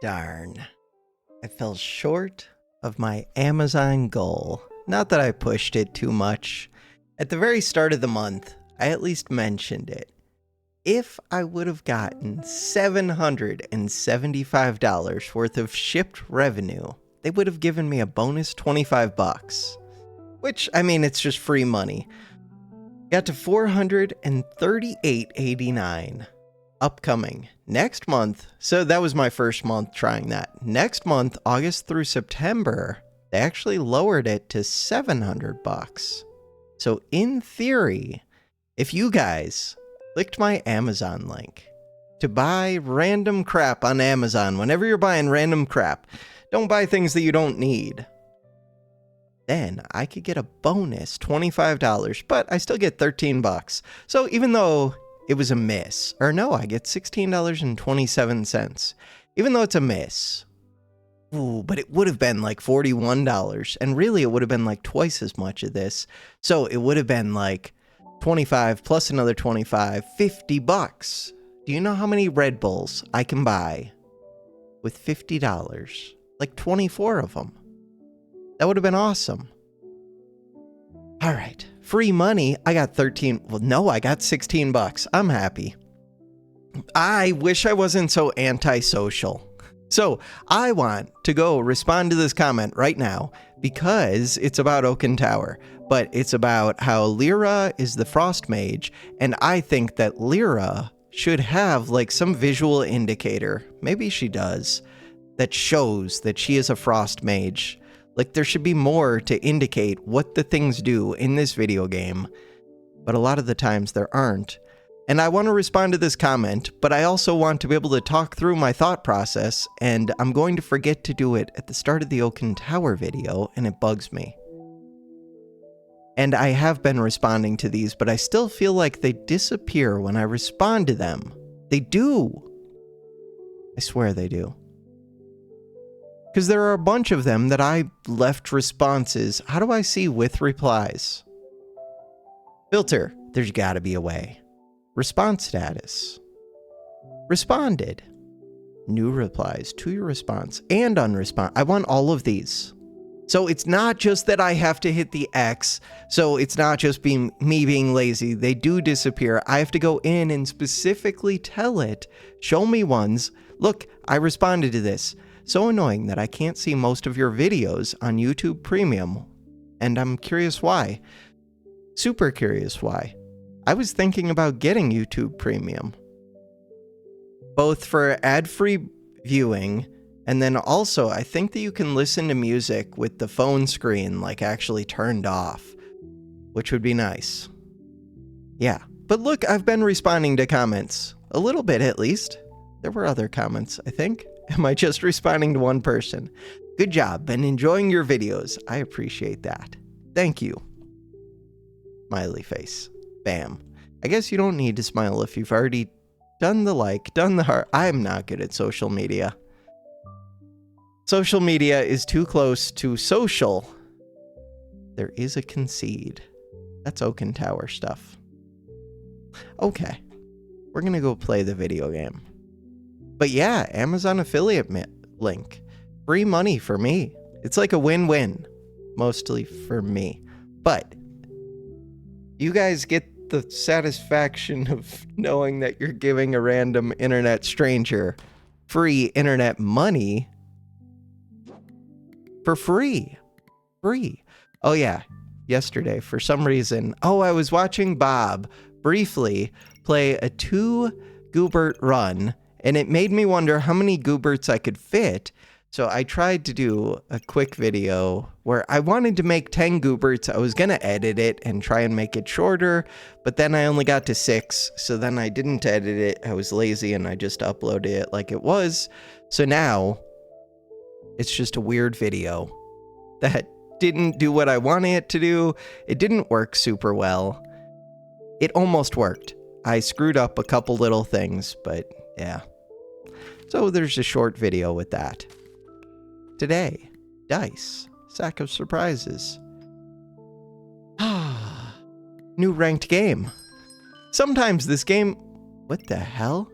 Darn. I fell short of my Amazon goal. Not that I pushed it too much. At the very start of the month, I at least mentioned it. If I would have gotten $775 worth of shipped revenue, they would have given me a bonus $25. Which, I mean, it's just free money. Got to $438.89. Upcoming next month. So that was my first month trying that. Next month, August through September, they actually lowered it to $700. So in theory, if you guys clicked my Amazon link to buy random crap on Amazon, whenever you're buying random crap, don't buy things that you don't need. Then I could get a bonus $25, but I still get $13. So even though it was a miss, or no, I get $16.27. Even though it's a miss, ooh, but it would have been like $41, and really it would have been like twice as much of this. So it would have been like 25 plus another 25, $50. Do you know how many Red Bulls I can buy with $50? Like 24 of them. That would have been awesome. All right. Free money. I got 13. Well, no, I got $16. I'm happy. I wish I wasn't so antisocial. So I want to go respond to this comment right now because it's about Oaken Tower, but it's about how Lyra is the frost mage. And I think that Lyra should have like some visual indicator. Maybe she does, that shows that she is a frost mage. Like, there should be more to indicate what the things do in this video game, but a lot of the times there aren't. And I want to respond to this comment, but I also want to be able to talk through my thought process, and I'm going to forget to do it at the start of the Oaken Tower video, and it bugs me. And I have been responding to these, but I still feel like they disappear when I respond to them. They do. I swear they do. Because there are a bunch of them that I left responses. How do I see with replies? Filter. There's got to be a way. Response status. Responded. New replies to your response and unrespond. I want all of these. So it's not just that I have to hit the X. So it's not just me being lazy. They do disappear. I have to go in and specifically tell it. Show me ones. Look, I responded to this. So annoying that I can't see most of your videos on YouTube Premium, and I'm curious why. Super curious why. I was thinking about getting YouTube Premium, both for ad-free viewing, and then also I think that you can listen to music with the phone screen like actually turned off, which would be nice. Yeah, but look, I've been responding to comments, a little bit at least. There were other comments, I think. Am I just responding to one person? Good job. Been enjoying your videos. I appreciate that. Thank you. Smiley face. Bam. I guess you don't need to smile if you've already done the like, done the heart. I'm not good at social media. Social media is too close to social. There is a concede. That's Oaken Tower stuff. Okay. We're going to go play the video game. But yeah, Amazon affiliate link. Free money for me. It's like a win-win. Mostly for me. But you guys get the satisfaction of knowing that you're giving a random internet stranger free internet money for free. Free. Oh yeah, yesterday for some reason. Oh, I was watching Bob briefly play a 2 Goobert run. And it made me wonder how many Gooberts I could fit. So I tried to do a quick video where I wanted to make 10 Gooberts. I was going to edit it and try and make it shorter, but then I only got to 6. So then I didn't edit it. I was lazy and I just uploaded it like it was. So now it's just a weird video that didn't do what I wanted it to do. It didn't work super well. It almost worked. I screwed up a couple little things, but yeah. So there's a short video with that. Today, dice, sack of surprises. New ranked game. Sometimes this game... What the hell?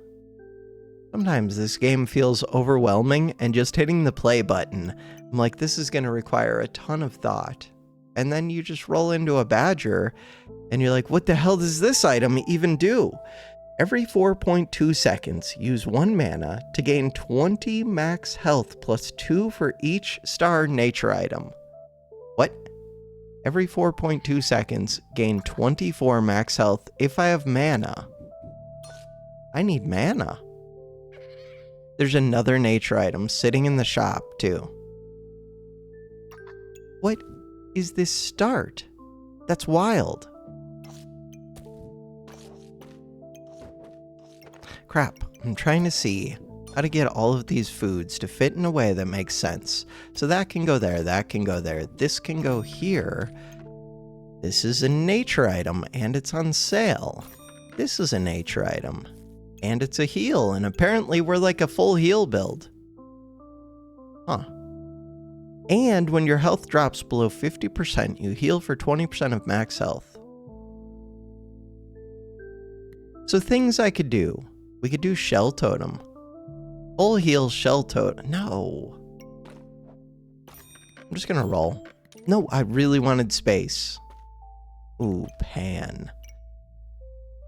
Sometimes this game feels overwhelming, and just hitting the play button, I'm like, this is going to require a ton of thought. And then you just roll into a badger, and you're like, what the hell does this item even do? Every 4.2 seconds, use 1 mana to gain 20 max health plus 2 for each star nature item. What? Every 4.2 seconds, gain 24 max health if I have mana. I need mana. There's another nature item sitting in the shop, too. What is this start? That's wild. Crap, I'm trying to see how to get all of these foods to fit in a way that makes sense. So that can go there, that can go there, this can go here. This is a nature item, and it's on sale. This is a nature item, and it's a heal, and apparently we're like a full heal build. Huh. And when your health drops below 50%, you heal for 20% of max health. So things I could do. We could do Shell Totem. Full heal Shell Totem. No. I'm just gonna roll. No, I really wanted space. Ooh, Pan.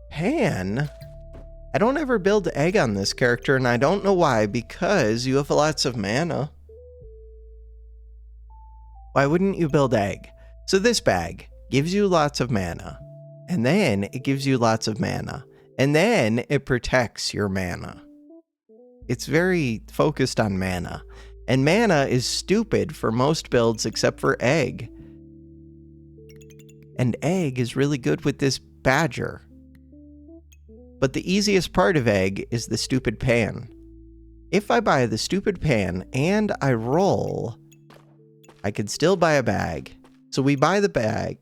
Pan? I don't ever build egg on this character, and I don't know why, because you have lots of mana. Why wouldn't you build egg? So this bag gives you lots of mana, and then it gives you lots of mana, and then it protects your mana. It's very focused on mana, and mana is stupid for most builds except for egg. And egg is really good with this badger. But the easiest part of egg is the stupid pan. If I buy the stupid pan and I roll, I could still buy a bag. So we buy the bag,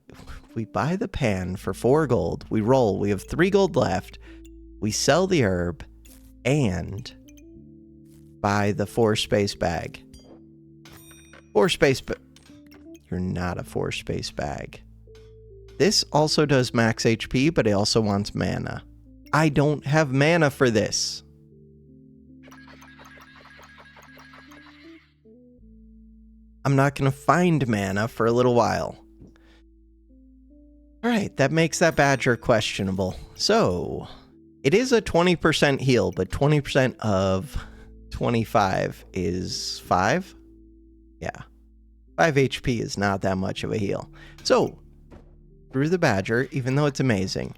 we buy the pan for 4 gold, we roll, we have 3 gold left, we sell the herb, and buy the 4-space bag. 4-space You're not a 4-space bag. This also does max HP, but it also wants mana. I don't have mana for this. I'm not going to find mana for a little while. Alright, that makes that badger questionable. So, it is a 20% heal, but 20% of 25 is 5? Yeah. 5 HP is not that much of a heal. So, screw the badger, even though it's amazing.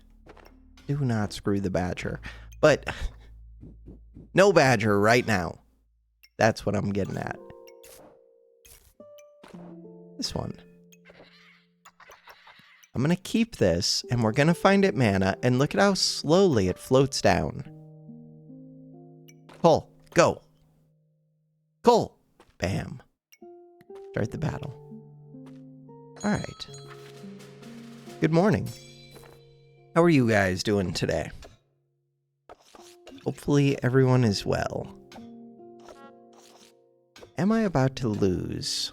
Do not screw the badger. But, no badger right now. That's what I'm getting at. This one. I'm going to keep this, and we're going to find it mana, and look at how slowly it floats down. Cole, go. Cole. Bam. Start the battle. Alright. Good morning. How are you guys doing today? Hopefully everyone is well. Am I about to lose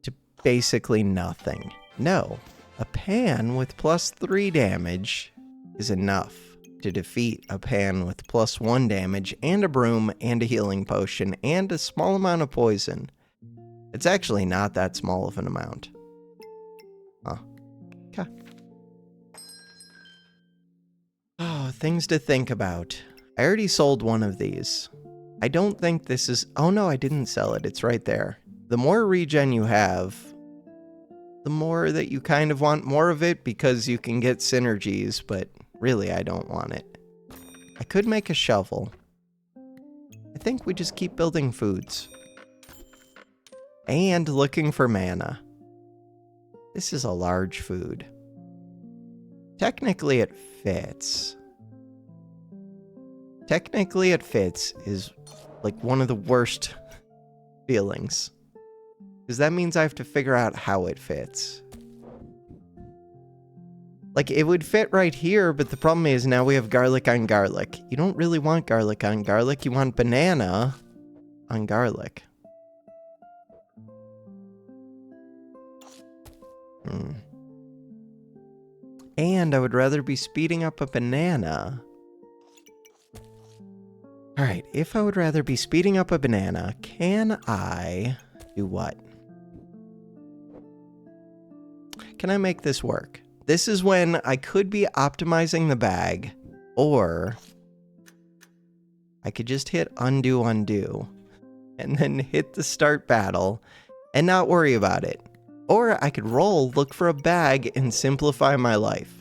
to basically nothing? No. A pan with +3 damage is enough to defeat a pan with +1 damage and a broom and a healing potion and a small amount of poison. It's actually not that small of an amount. Huh. Okay. Oh, things to think about. I already sold one of these. I don't think this is... Oh no, I didn't sell it. It's right there. The more regen you have, the more that you kind of want more of it because you can get synergies, but really I don't want it. I could make a shovel. I think we just keep building foods. And looking for mana. This is a large food. Technically it fits. Technically it fits is like one of the worst feelings. Because that means I have to figure out how it fits. Like, it would fit right here, but the problem is now we have garlic on garlic. You don't really want garlic on garlic. You want banana on garlic. And I would rather be speeding up a banana All right, if I would rather be speeding up a banana, can I do what? Can I make this work? This is when I could be optimizing the bag, or I could just hit undo, undo, and then hit the start battle and not worry about it. Or I could roll, look for a bag, and simplify my life.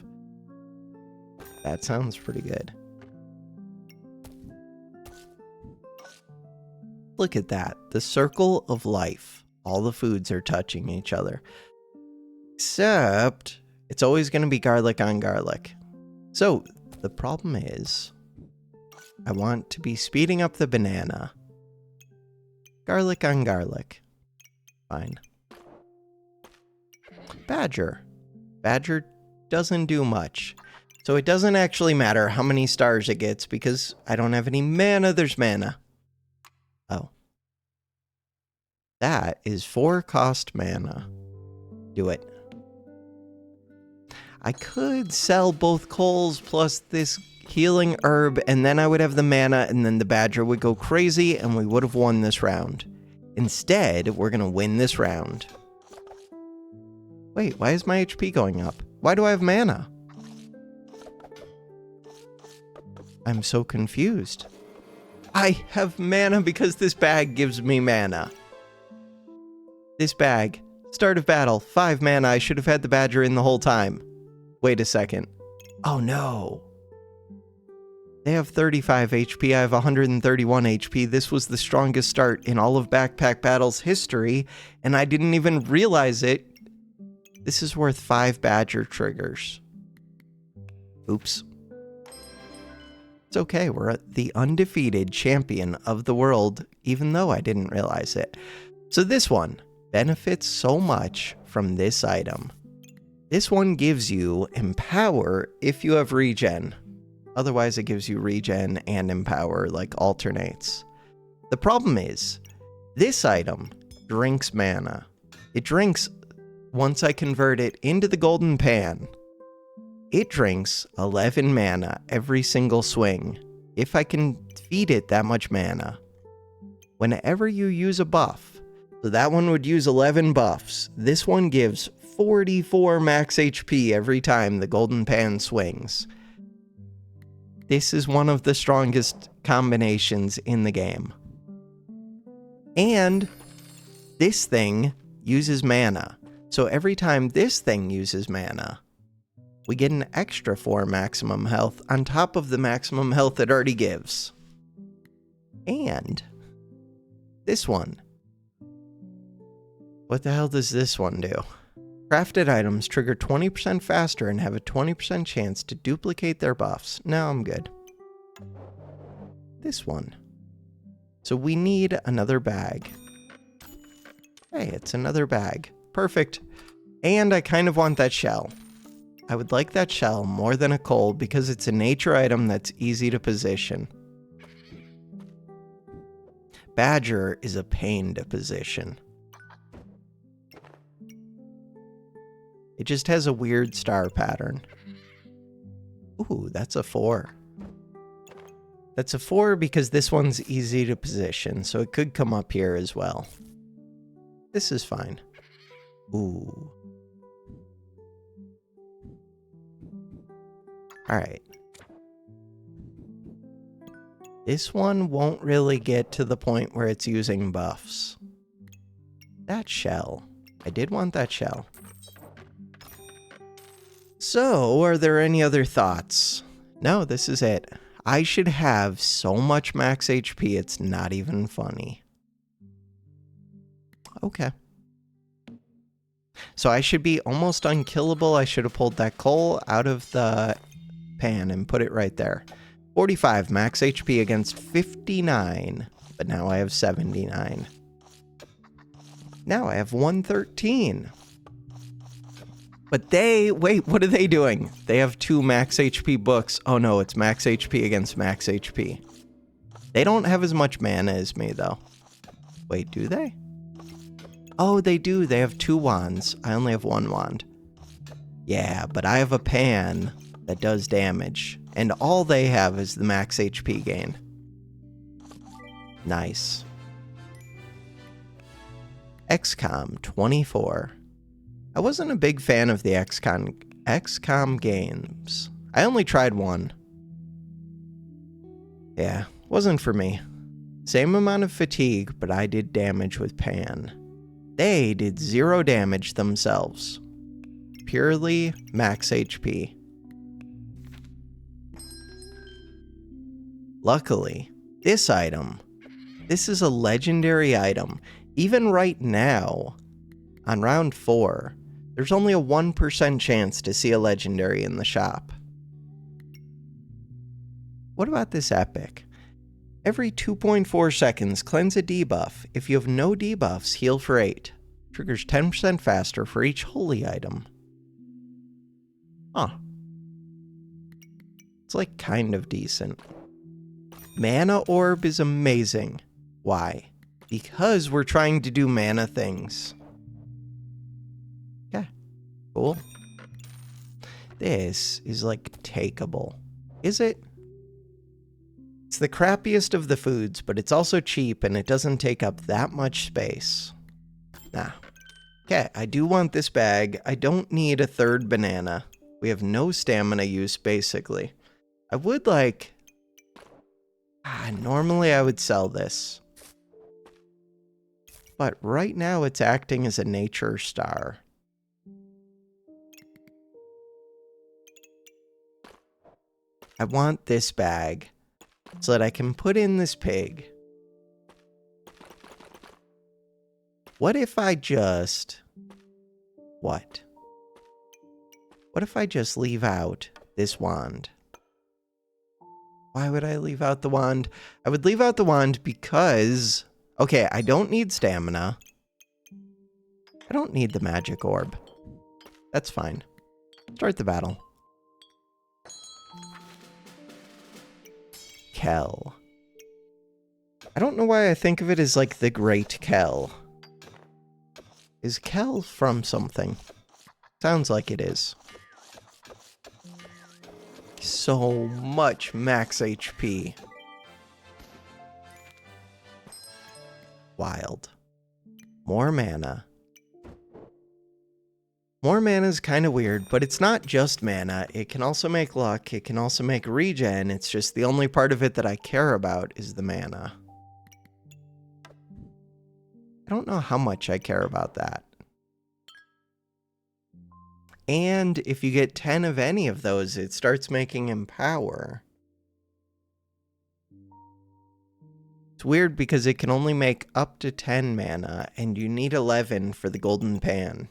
That sounds pretty good. Look at that. The circle of life. All the foods are touching each other. Except, it's always going to be garlic on garlic. So, the problem is, I want to be speeding up the banana. Garlic on garlic. Fine. Badger. Badger doesn't do much. So it doesn't actually matter how many stars it gets because I don't have any mana. There's mana. Oh. That is 4 cost mana. Do it. I could sell both coals plus this healing herb, and then I would have the mana, and then the badger would go crazy, and we would have won this round. Instead, we're going to win this round. Wait, why is my HP going up? Why do I have mana? I'm so confused. I have mana because this bag gives me mana. This bag. Start of battle. 5 mana. I should have had the badger in the whole time. Wait a second. Oh no. They have 35 HP. I have 131 HP. This was the strongest start in all of Backpack Battles history, and I didn't even realize it. This is worth 5 badger triggers. Oops. It's okay, we're the undefeated champion of the world, even though I didn't realize it. So this one benefits so much from this item. This one gives you Empower if you have regen. Otherwise it gives you regen and Empower, like alternates. The problem is, this item drinks mana. It drinks, once I convert it into the golden pan, it drinks 11 mana every single swing, if I can feed it that much mana. Whenever you use a buff, so that one would use 11 buffs, this one gives 44 max HP every time the golden pan swings. This is one of the strongest combinations in the game. And this thing uses mana. So every time this thing uses mana, we get an extra 4 maximum health on top of the maximum health it already gives. And this one. What the hell does this one do? Crafted items trigger 20% faster and have a 20% chance to duplicate their buffs. No, I'm good. This one. So we need another bag. Hey, it's another bag. Perfect. And I kind of want that shell. I would like that shell more than a coal because it's a nature item that's easy to position. Badger is a pain to position. It just has a weird star pattern. Ooh, that's a 4. That's a 4 because this one's easy to position, so it could come up here as well. This is fine. Ooh. Alright. This one won't really get to the point where it's using buffs. That shell. I did want that shell. So, are there any other thoughts? No, this is it. I should have so much max HP, it's not even funny. Okay. So I should be almost unkillable. I should have pulled that coal out of the pan and put it right there. 45 max HP against 59, but now I have 79. Now I have 113. But wait, what are they doing? They have 2 max HP books. Oh no, it's max HP against max HP. They don't have as much mana as me though. Wait, do they? Oh, they do. They have 2 wands. I only have 1 wand. Yeah, but I have a pan that does damage. And all they have is the max HP gain. Nice. XCOM 24. I wasn't a big fan of the XCOM games. I only tried one. Yeah, wasn't for me. Same amount of fatigue, but I did damage with Pan. They did 0 damage themselves. Purely max HP. Luckily, this item, this is a legendary item. Even right now, on round 4, there's only a 1% chance to see a legendary in the shop. What about this epic? Every 2.4 seconds, cleanse a debuff. If you have no debuffs, heal for 8. Triggers 10% faster for each holy item. Huh. It's like kind of decent. Mana Orb is amazing. Why? Because we're trying to do mana things. Yeah, cool. This is like takeable. Is it? It's the crappiest of the foods, but it's also cheap and it doesn't take up that much space. Nah. Okay, I do want this bag. I don't need a third banana. We have no stamina use, basically. I would like... normally I would sell this. But right now it's acting as a nature star. I want this bag so that I can put in this pig. What if I just... What? What if I just leave out this wand? Why would I leave out the wand? I would leave out the wand because... Okay, I don't need stamina. I don't need the magic orb. That's fine. Start the battle. Kel. I don't know why I think of it as like the Great Kel. Is Kel from something? Sounds like it is. So much max HP. Wild. More mana. More mana is kind of weird, but it's not just mana. It can also make luck. It can also make regen. It's just the only part of it that I care about is the mana. I don't know how much I care about that. And if you get 10 of any of those, it starts making Empower. It's weird because it can only make up to 10 mana, and you need 11 for the Golden Pan.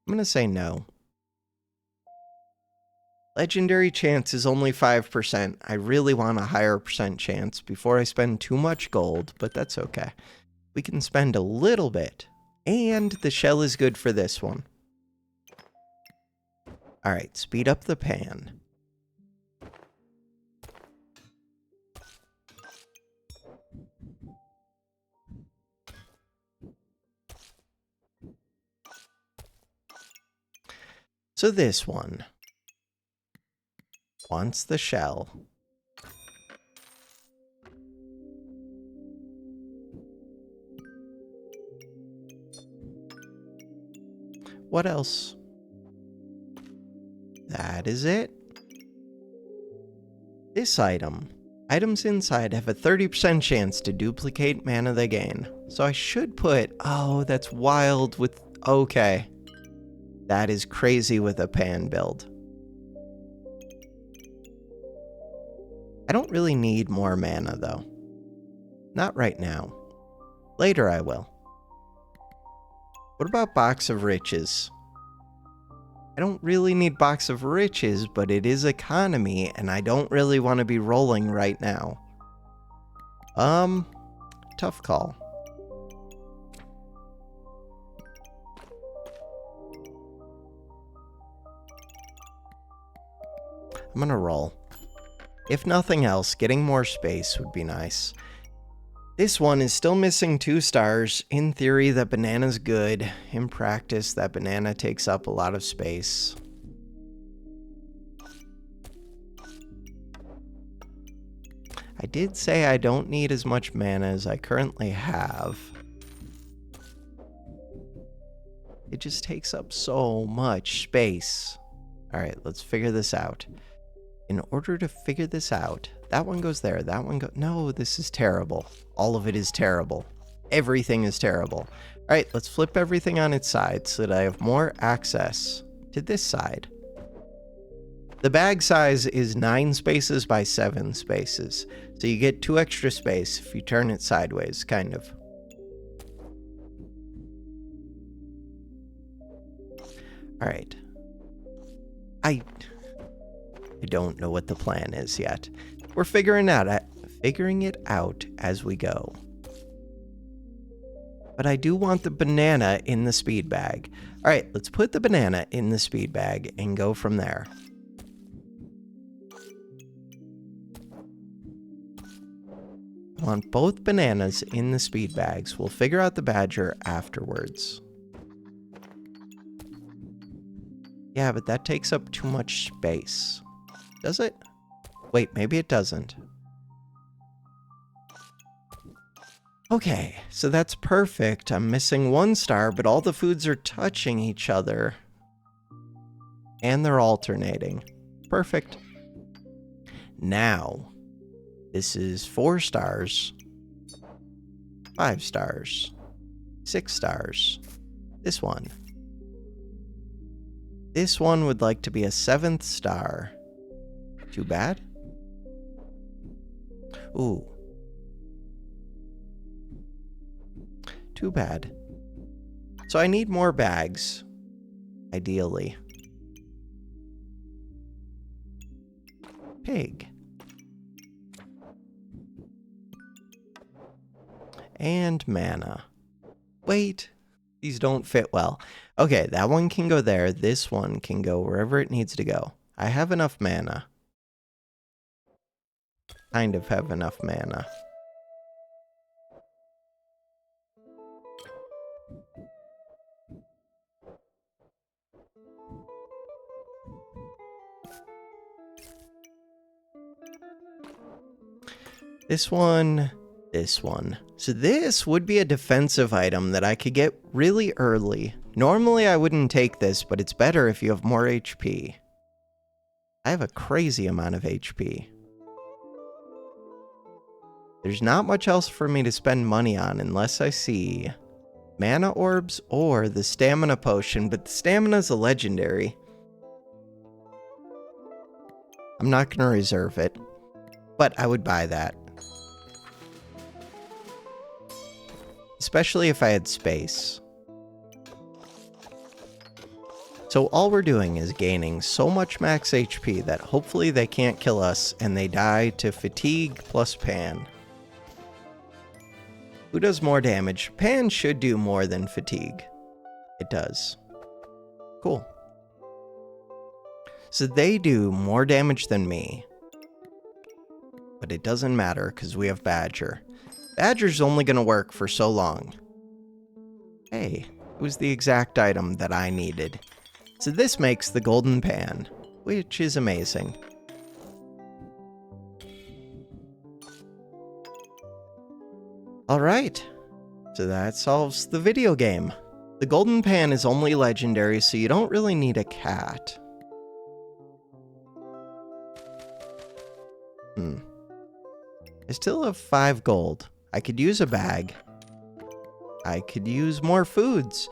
I'm gonna say no. Legendary chance is only 5%. I really want a higher percent chance before I spend too much gold, but that's okay. We can spend a little bit. And the shell is good for this one. Alright, speed up the pan. So this one wants the shell. What else? That is it. This item. Items inside have a 30% chance to duplicate mana they gain. So I should put... Oh, that's wild with... Okay. That is crazy with a pan build. I don't really need more mana, though. Not right now. Later I will. What about Box of Riches? I don't really need Box of Riches, but it is economy, and I don't really want to be rolling right now. Tough call. I'm gonna roll. If nothing else, getting more space would be nice. This one is still missing 2 stars. In theory, that banana's good. In practice, that banana takes up a lot of space. I did say I don't need as much mana as I currently have. It just takes up so much space. All right, let's figure this out. In order to figure this out, that one goes there, that one goes... No, this is terrible. All of it is terrible. Everything is terrible. All right, let's flip everything on its side so that I have more access to this side. The bag size is 9 spaces by 7 spaces. So you get 2 extra space if you turn it sideways, kind of. All right. I don't know what the plan is yet. We're figuring it out as we go. But I do want the banana in the speed bag. All right, let's put the banana in the speed bag and go from there. I want both bananas in the speed bags. We'll figure out the badger afterwards. Yeah, but that takes up too much space. Does it? Wait, maybe it doesn't. Okay, so that's perfect. I'm missing 1 star, but all the foods are touching each other. And they're alternating. Perfect. Now, this is 4 stars, 5 stars, 6 stars. This one. This one would like to be a 7th star. Too bad? Ooh. Too bad. So I need more bags, ideally. Pig. And mana. Wait, these don't fit well. Okay, that one can go there. This one can go wherever it needs to go. I have enough mana. Kind of have enough mana. This one, this one. So this would be a defensive item that I could get really early. Normally I wouldn't take this, but it's better if you have more HP. I have a crazy amount of HP. There's not much else for me to spend money on unless I see mana orbs or the stamina potion, but the stamina's a legendary. I'm not going to reserve it, but I would buy that. Especially if I had space. So all we're doing is gaining so much max HP that hopefully they can't kill us and they die to fatigue plus Pan. Who does more damage? Pan should do more than fatigue. It does. Cool. So they do more damage than me. But it doesn't matter because we have Badger. Badger's only going to work for so long. Hey, it was the exact item that I needed. So this makes the golden pan, which is amazing. Alright, so that solves the video game. The golden pan is only legendary, so you don't really need a cat. I still have 5 gold. I could use a bag. I could use more foods.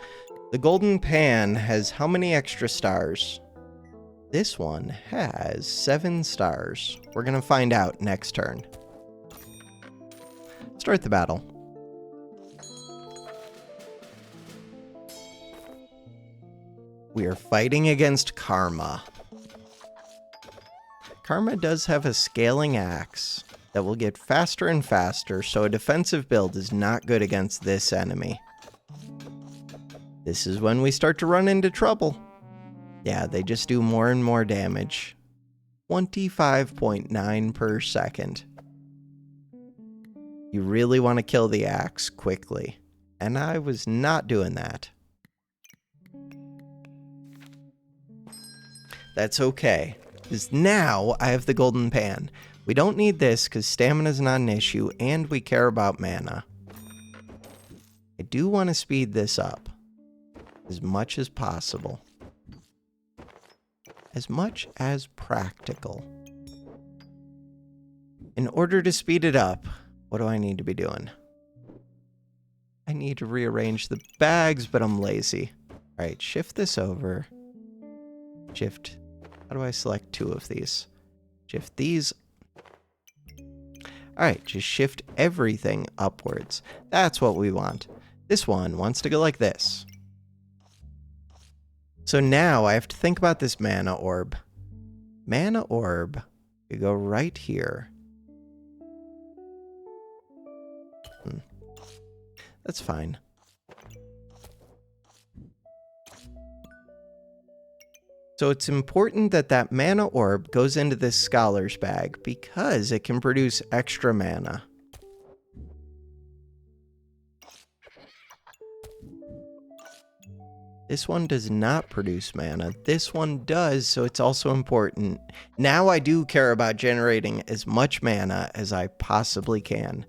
The golden pan has how many extra stars? This one has 7 stars. We're gonna find out next turn. Start the battle. We are fighting against Karma. Karma does have a scaling axe that will get faster and faster, so a defensive build is not good against this enemy. This is when we start to run into trouble. Yeah, they just do more and more damage. 25.9 per second. You really want to kill the axe quickly, and I was not doing that. That's okay, because now I have the golden pan, We don't need this because stamina is not an issue and we care about mana. I do want to speed this up as much as possible. As much as practical. In order to speed it up, what do I need to be doing? I need to rearrange the bags, but I'm lazy. All right, shift this over. Shift. How do I select 2 of these? Shift these. All right, just shift everything upwards. That's what we want. This one wants to go like this. So now I have to think about this mana orb. Mana orb could go right here. That's fine. So it's important that that mana orb goes into this scholar's bag because it can produce extra mana. This one does not produce mana. This one does, so it's also important. Now I do care about generating as much mana as I possibly can.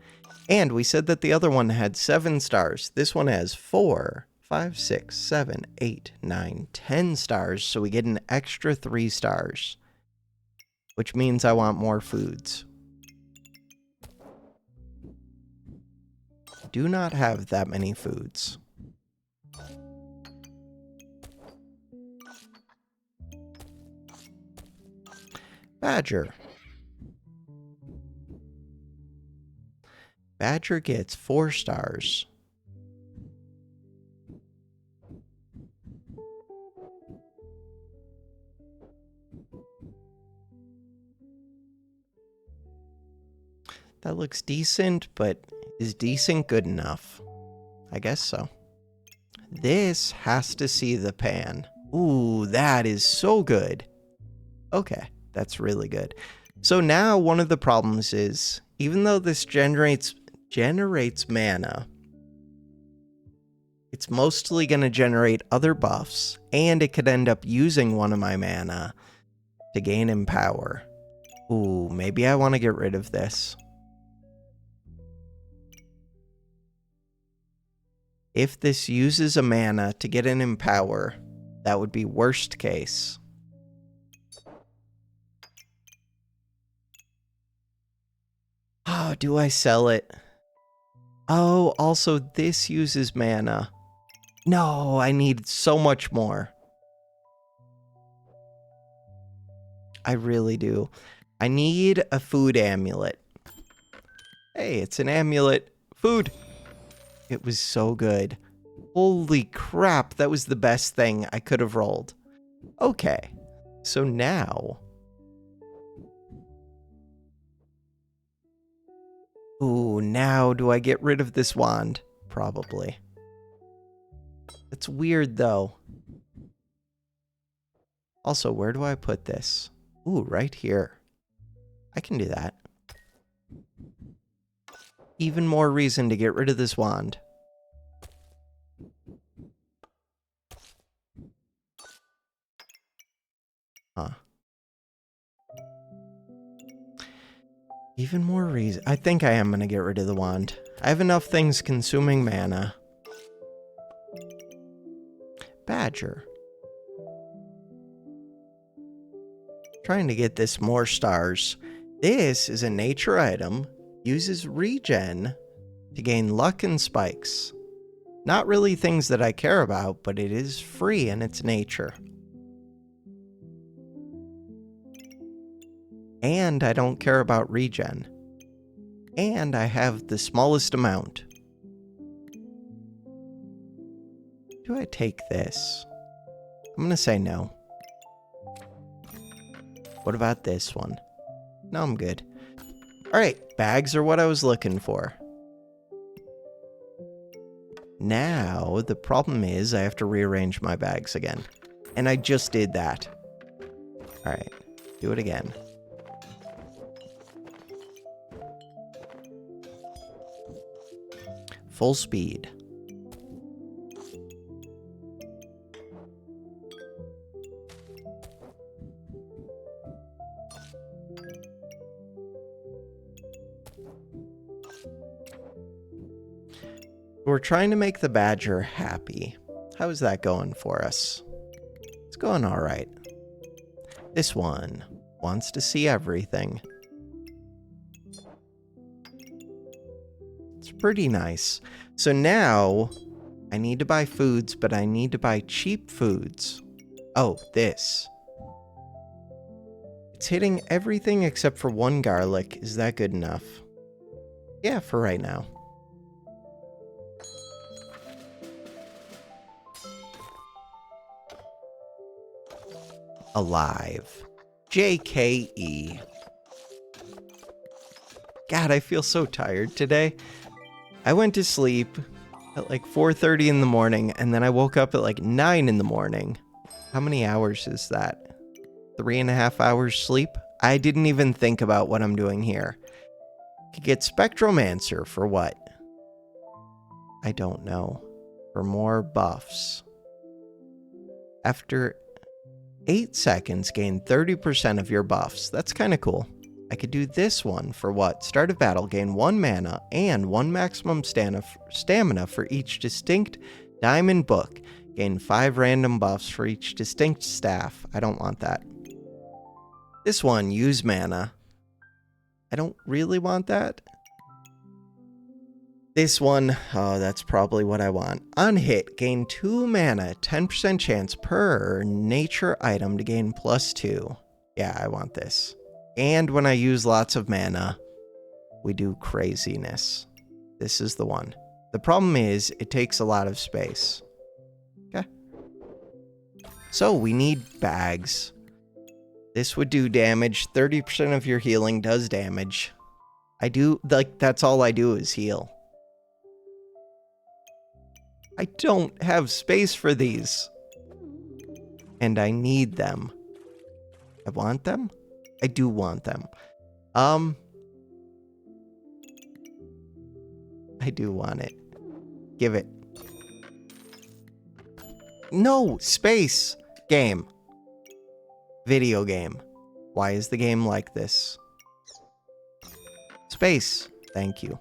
And we said that the other one had 7 stars. This one has 4, 5, 6, 7, 8, 9, 10 stars, so we get an extra 3 stars. Which means I want more foods. Do not have that many foods. Badger. Badger gets 4 stars. That looks decent, but is decent good enough? I guess so. This has to see the pan. Ooh, that is so good. Okay, that's really good. So now one of the problems is, even though this generates mana, it's mostly going to generate other buffs, and it could end up using one of my mana to gain Empower. Ooh, maybe I want to get rid of this. If this uses a mana to get an Empower, that would be worst case. Oh, do I sell it? Oh, also this uses mana. No, I need so much more. I really do. I need a food amulet. Hey, it's an amulet. Food. It was so good. Holy crap, that was the best thing I could have rolled. Okay, so now... Ooh, now do I get rid of this wand? Probably. It's weird, though. Also, where do I put this? Ooh, right here. I can do that. Even more reason to get rid of this wand. Huh. Even more reason. I think I am going to get rid of the wand. I have enough things consuming mana. Badger. Trying to get this more stars. This is a nature item. Uses regen to gain luck and spikes. Not really things that I care about, but it is free in its nature. And I don't care about regen. And I have the smallest amount. Do I take this? I'm gonna say no. What about this one? No, I'm good. Alright, bags are what I was looking for. Now, the problem is I have to rearrange my bags again. And I just did that. Alright, do it again. Full speed. We're trying to make the badger happy. How is that going for us? It's going all right. This one wants to see everything. It's pretty nice. So now I need to buy foods, but I need to buy cheap foods. Oh, this. It's hitting everything except for one garlic. Is that good enough? Yeah, for right now. Alive. JKE. God, I feel so tired today. I went to sleep at like 4:30 in the morning, and then I woke up at like 9 in the morning. How many hours is that? 3.5 hours sleep? I didn't even think about what I'm doing here. Could get Spectromancer for what? I don't know. For more buffs. After 8 seconds, gain 30% of your buffs. That's kind of cool. I could do this one for what? Start of battle, gain 1 mana and 1 maximum stamina for each distinct diamond book. Gain 5 random buffs for each distinct staff. I don't want that. This one, use mana. I don't really want that. This one, oh, that's probably what I want. On hit, gain 2 mana, 10% chance per nature item to gain +2. Yeah, I want this. And when I use lots of mana, we do craziness. This is the one. The problem is, it takes a lot of space. Okay. So, we need bags. This would do damage. 30% of your healing does damage. I do, like, that's all I do is heal. I don't have space for these. And I need them. I want them? I do want them. I do want it. Give it. No! Space! Game. Video game. Why is the game like this? Space. Thank you.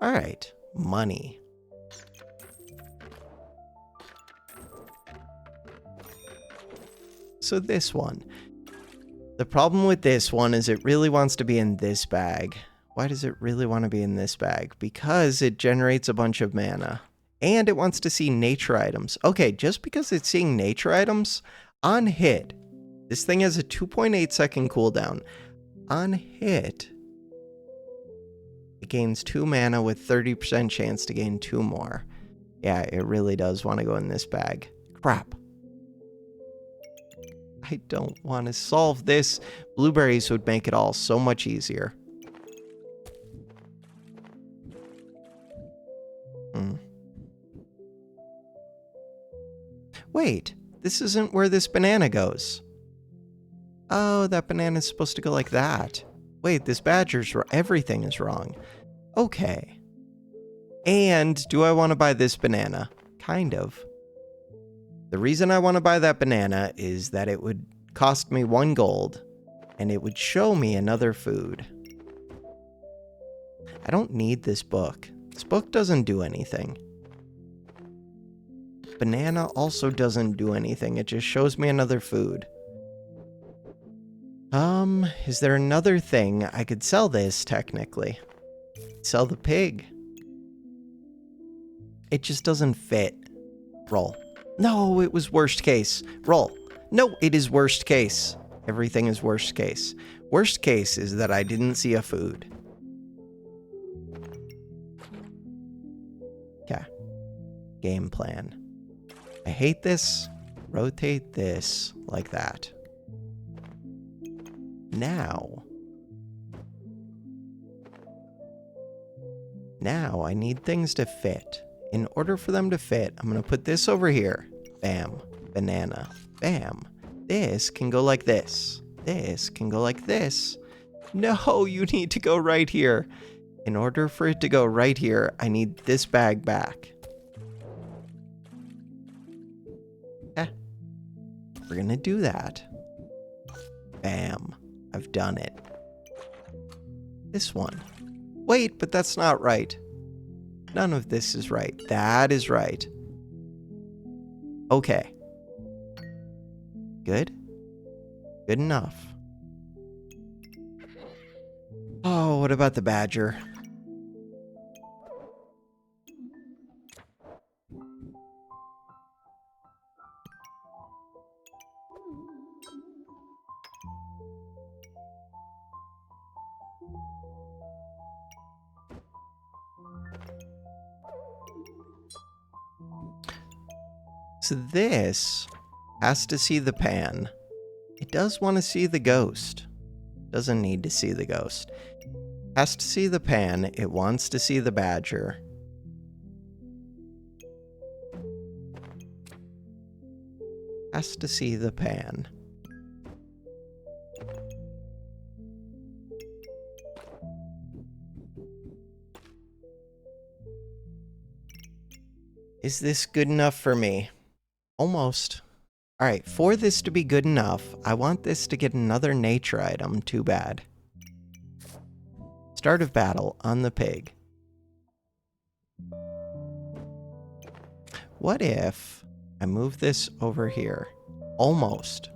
Alright. Money. So this one. The problem with this one is it really wants to be in this bag. Why does it really want to be in this bag? Because it generates a bunch of mana. And it wants to see nature items. Okay, just because it's seeing nature items, on hit, this thing has a 2.8 second cooldown. On hit, it gains 2 mana with 30% chance to gain 2 more. Yeah, it really does want to go in this bag. Crap. I don't want to solve this. Blueberries would make it all so much easier. Wait, this isn't where this banana goes. Oh, that banana's supposed to go like that. Wait, this badger's everything is wrong. Okay. And do I want to buy this banana? Kind of. The reason I want to buy that banana is that it would cost me 1 gold, and it would show me another food. I don't need this book. This book doesn't do anything. Banana also doesn't do anything. It just shows me another food. Is there another thing I could sell this, technically? Sell the pig. It just doesn't fit. Roll. No, it was worst case. Roll. No, it is worst case. Everything is worst case. Worst case is that I didn't see a food. Okay. Game plan. I hate this. Rotate this like that. Now I need things to fit. In order for them to fit, I'm going to put this over here. Bam. Banana. Bam. This can go like this. This can go like this. No, you need to go right here. In order for it to go right here, I need this bag back. We're going to do that. Bam. I've done it. This one. Wait, but that's not right. None of this is right. That is right. Okay. Good. Good enough. Oh, what about the badger? So this has to see the pan. It does want to see the ghost. Doesn't need to see the ghost. Has to see the pan. It wants to see the badger. Has to see the pan. Is this good enough for me? Almost. Alright, for this to be good enough, I want this to get another nature item. Too bad. Start of battle on the pig. What if I move this over here? Almost.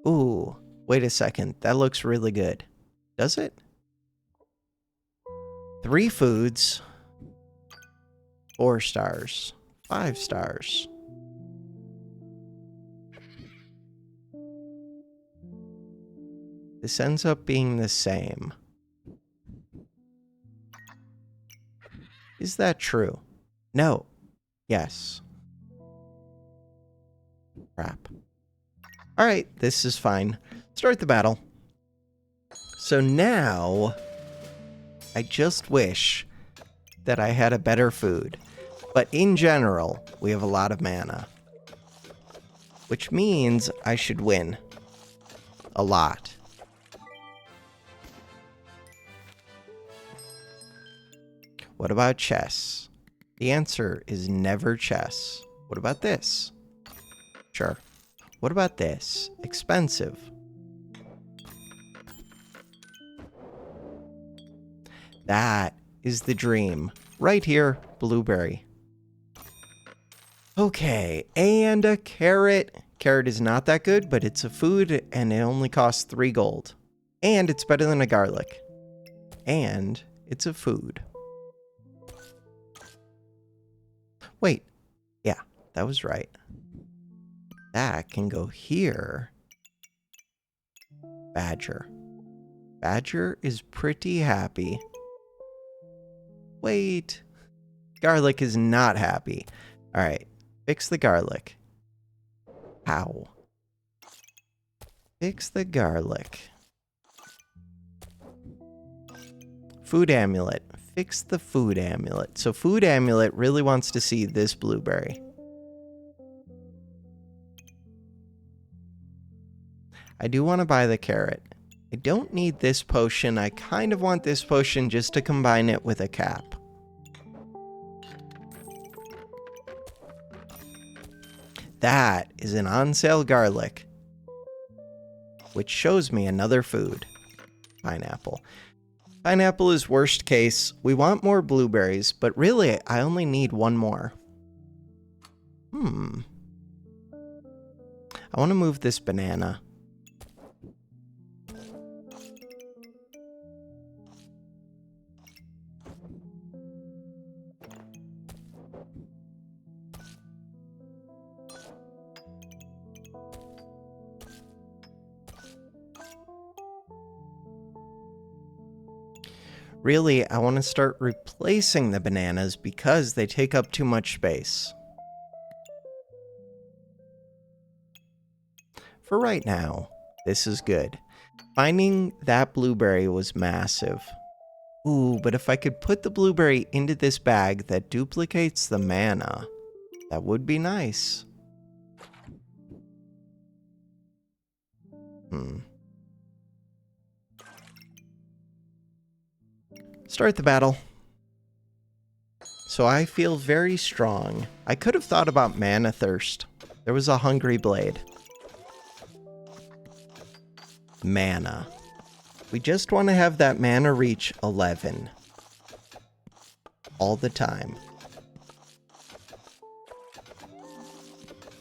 Ooh, wait a second. That looks really good. Does it? 3 foods. 4 stars. 5 stars. This ends up being the same. Is that true? No. Yes. Crap. Alright, this is fine. Start the battle. So now, I just wish that I had a better food. But in general, we have a lot of mana. Which means I should win. A lot. What about chess? The answer is never chess. What about this? Sure. What about this? Expensive. That is the dream. Right here, blueberry. Okay, and a carrot. Carrot is not that good, but it's a food, and it only costs 3 gold. And it's better than a garlic. And it's a food. Wait. Yeah, that was right. That can go here. Badger. Badger is pretty happy. Wait. Garlic is not happy. Alright. Fix the garlic. How? Fix the garlic. Food amulet. Fix the food amulet. So food amulet really wants to see this blueberry. I do want to buy the carrot. I don't need this potion. I kind of want this potion just to combine it with a cap. That is an on sale garlic, which shows me another food. Pineapple. Pineapple is worst case. We want more blueberries, but really, I only need 1 more. I want to move this banana. Really, I want to start replacing the bananas because they take up too much space. For right now, this is good. Finding that blueberry was massive. Ooh, but if I could put the blueberry into this bag that duplicates the mana, that would be nice. Start the battle. So I feel very strong. I could have thought about mana thirst. There was a hungry blade. mana. We just want to have that mana reach 11. All the time.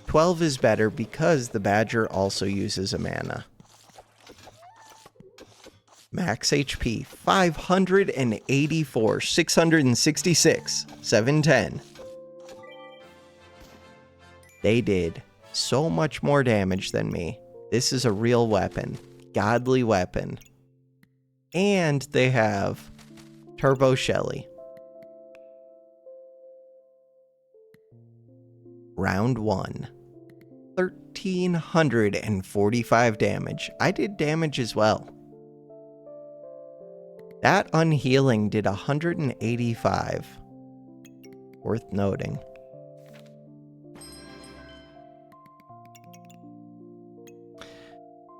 12 is better because the Badger also uses a mana. Max HP, 584, 666, 710. They did so much more damage than me. This is a real weapon. Godly weapon. And they have Turbo Shelly. Round 1. 1,345 damage. I did damage as well. That unhealing did 185. Worth noting.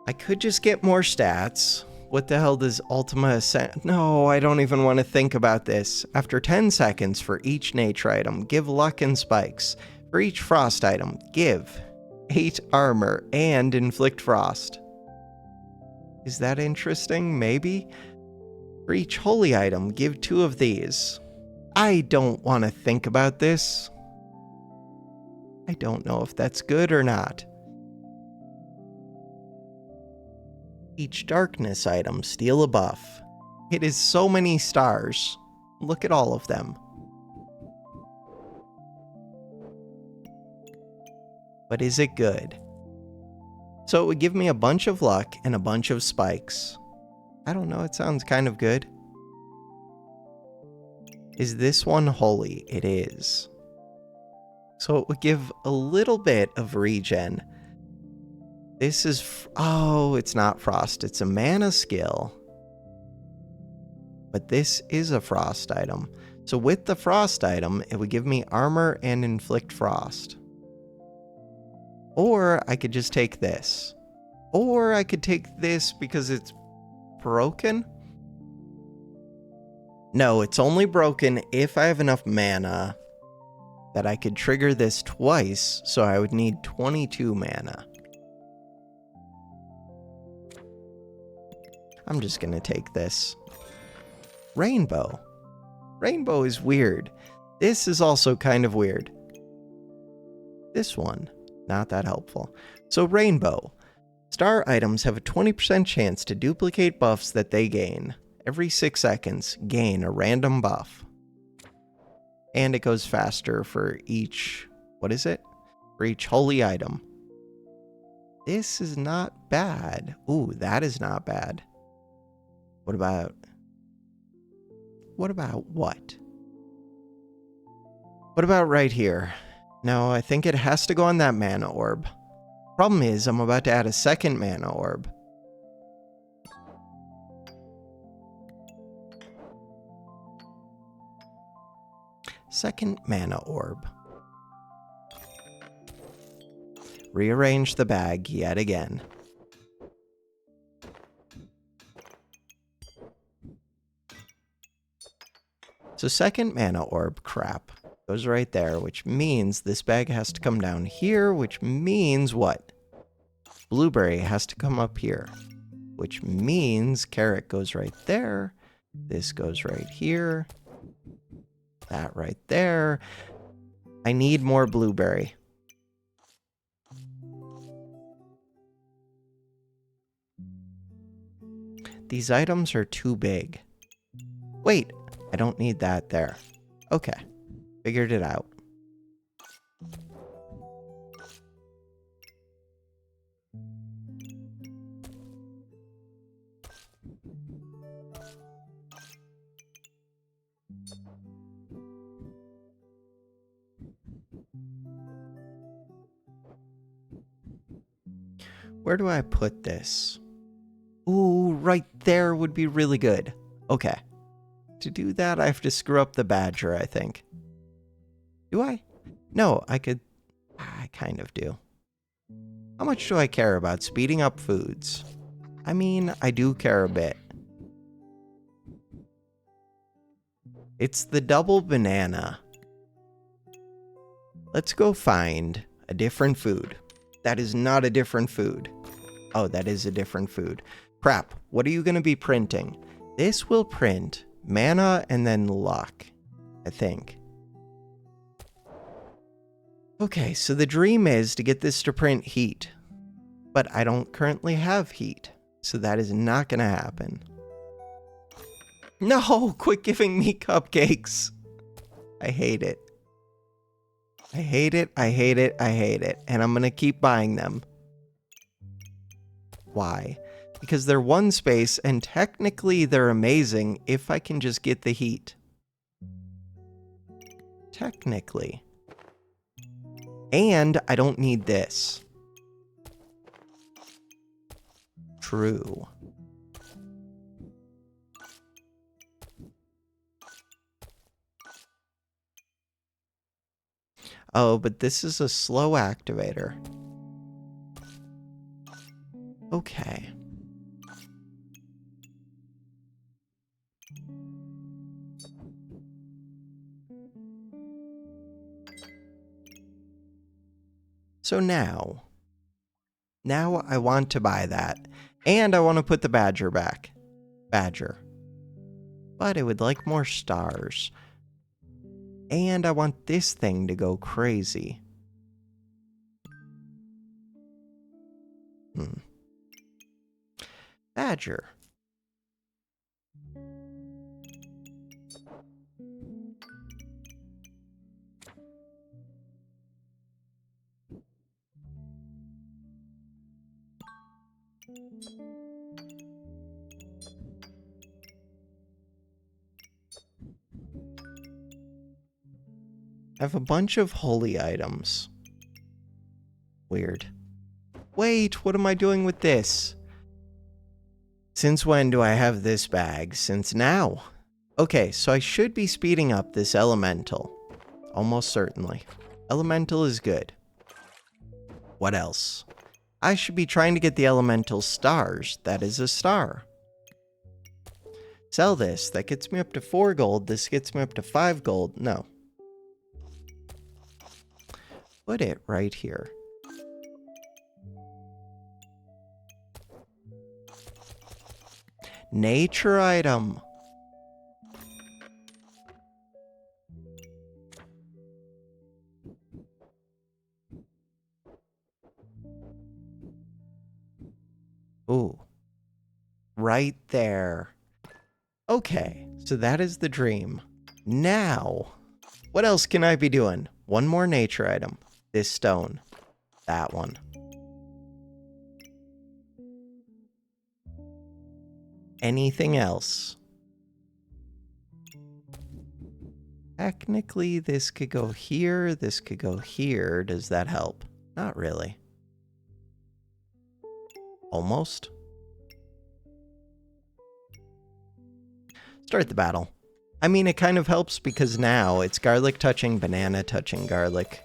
I could just get more stats. What the hell does Ultima Ascent? No, I don't even want to think about this. After 10 seconds for each nature item, give luck and spikes. For each frost item, give 8 armor and inflict frost. Is that interesting? Maybe? For each holy item, give 2 of these. I don't want to think about this. I don't know if that's good or not. Each darkness item, steal a buff. It is so many stars. Look at all of them. But is it good? So it would give me a bunch of luck and a bunch of spikes. I don't know, it sounds kind of good. Is this one holy? It is. So it would give a little bit of regen. This is... oh, it's not frost. It's a mana skill. But this is a frost item. So with the frost item, it would give me armor and inflict frost. Or I could just take this. Or I could take this because it's broken? No, it's only broken if I have enough mana that I could trigger this twice, so I would need 22 mana. I'm just gonna take this. Rainbow. Rainbow is weird. This is also kind of weird. This one, not that helpful. So Rainbow. Star items have a 20% chance to duplicate buffs that they gain. Every 6 seconds, gain a random buff. And it goes faster for each... what is it? For each holy item. This is not bad. Ooh, that is not bad. What about... what about what? What about right here? No, I think it has to go on that mana orb. Problem is, I'm about to add a second mana orb. Second mana orb. Rearrange the bag yet again. So second mana orb, crap, goes right there, which means this bag has to come down here, which means what? Blueberry has to come up here, which means carrot goes right there. This goes right here. That right there. I need more blueberry. These items are too big. Wait, I don't need that there. Okay, figured it out. Where do I put this? Ooh, right there would be really good. Okay. To do that, I have to screw up the badger, I think. Do I? No, I could... I kind of do. How much do I care about speeding up foods? I mean, I do care a bit. It's the double banana. Let's go find a different food. That is not a different food. Oh, that is a different food. Crap, what are you going to be printing? This will print mana and then luck, I think. Okay, so the dream is to get this to print heat. But I don't currently have heat, so that is not going to happen. No, quit giving me cupcakes. I hate it. I hate it, I hate it, I hate it. And I'm going to keep buying them. Why? Because they're one space, and technically they're amazing if I can just get the heat. Technically. And I don't need this. True. Oh, but this is a slow activator. Okay. So now I want to buy that. And I want to put the badger back. Badger. But I would like more stars. And I want this thing to go crazy. Badger. I have a bunch of holy items. Weird. Wait, what am I doing with this? Since when do I have this bag? Since now. Okay, so I should be speeding up this elemental. Almost certainly. Elemental is good. What else? I should be trying to get the elemental stars. That is a star. Sell this. That gets me up to 4 gold. This gets me up to 5 gold. No. Put it right here. Nature item. Ooh. Right there. Okay, so that is the dream. Now, what else can I be doing? One more nature item. This stone. That one. Anything else? Technically, this could go here. This could go here. Does that help? Not really. Almost. Start the battle. I mean, it kind of helps because now it's garlic touching banana touching garlic.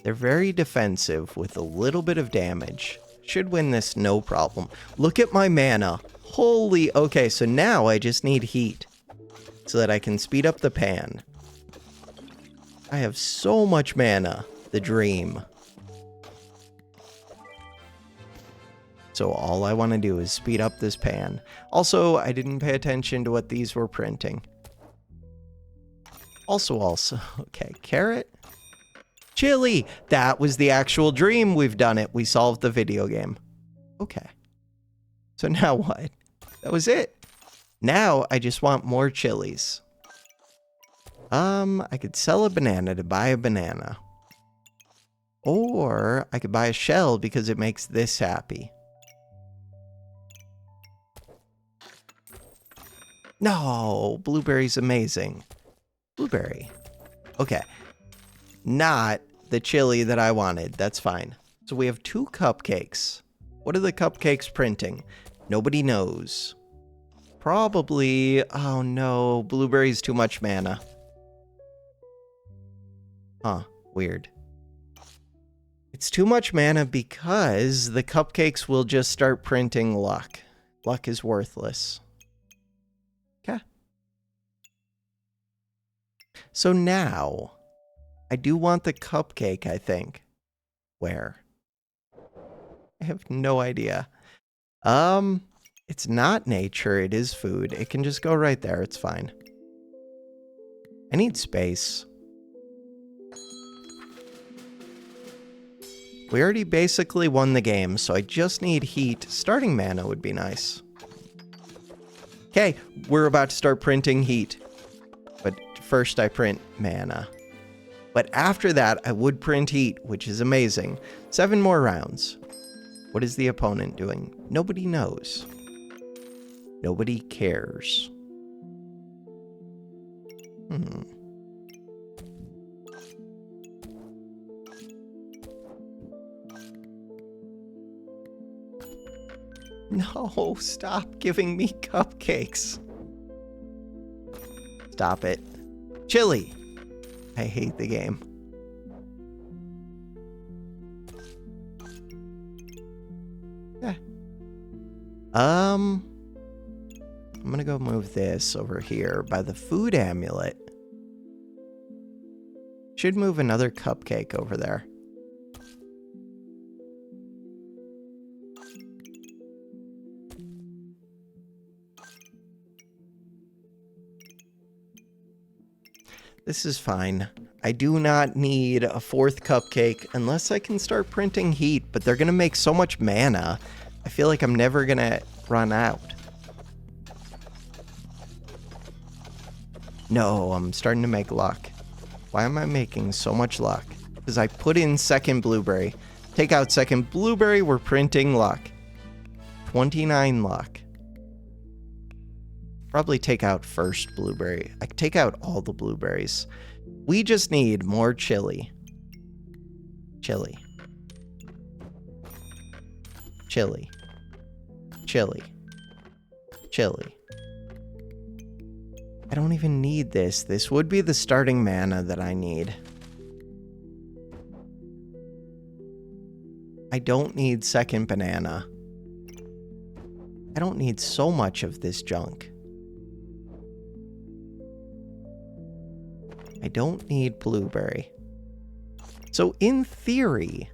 They're very defensive with a little bit of damage. Should win this no problem. Look at my mana. Holy... Okay, so now I just need heat so that I can speed up the pan. I have so much mana. The dream. So all I want to do is speed up this pan. Also, I didn't pay attention to what these were printing. Also, okay, carrot. Chili! That was the actual dream. We've done it. We solved the video game. Okay. So now what? That was it. Now I just want more chilies. I could sell a banana to buy a banana. Or I could buy a shell because it makes this happy. No, blueberry's amazing. Blueberry. Okay. Not the chili that I wanted. That's fine. So we have 2 cupcakes. What are the cupcakes printing? Nobody knows. Probably... Oh no, blueberry's too much mana. Huh, weird. It's too much mana because the cupcakes will just start printing luck. Luck is worthless. Okay. So now... I do want the cupcake, I think. Where? I have no idea. It's not nature, it is food. It can just go right there, it's fine. I need space. We already basically won the game, so I just need heat. Starting mana would be nice. Okay, we're about to start printing heat. But first I print mana. But after that, I would print heat, which is amazing. 7 more rounds. What is the opponent doing? Nobody knows. Nobody cares. No, stop giving me cupcakes. Stop it. Chili. I hate the game. Yeah. I'm gonna go move this over here by the food amulet. Should move another cupcake over there. This is fine. I do not need a 4th cupcake unless I can start printing heat, but they're gonna make so much mana. I feel like I'm never gonna run out. No, I'm starting to make luck. Why am I making so much luck? Because I put in 2nd blueberry. Take out 2nd blueberry, we're printing luck. 29 luck. Probably take out 1st blueberry. I could take out all the blueberries. We just need more chili. Chili. Chili. Chili. Chili. I don't even need this. This would be the starting mana that I need. I don't need 2nd banana. I don't need so much of this junk. I don't need blueberry. So in theory,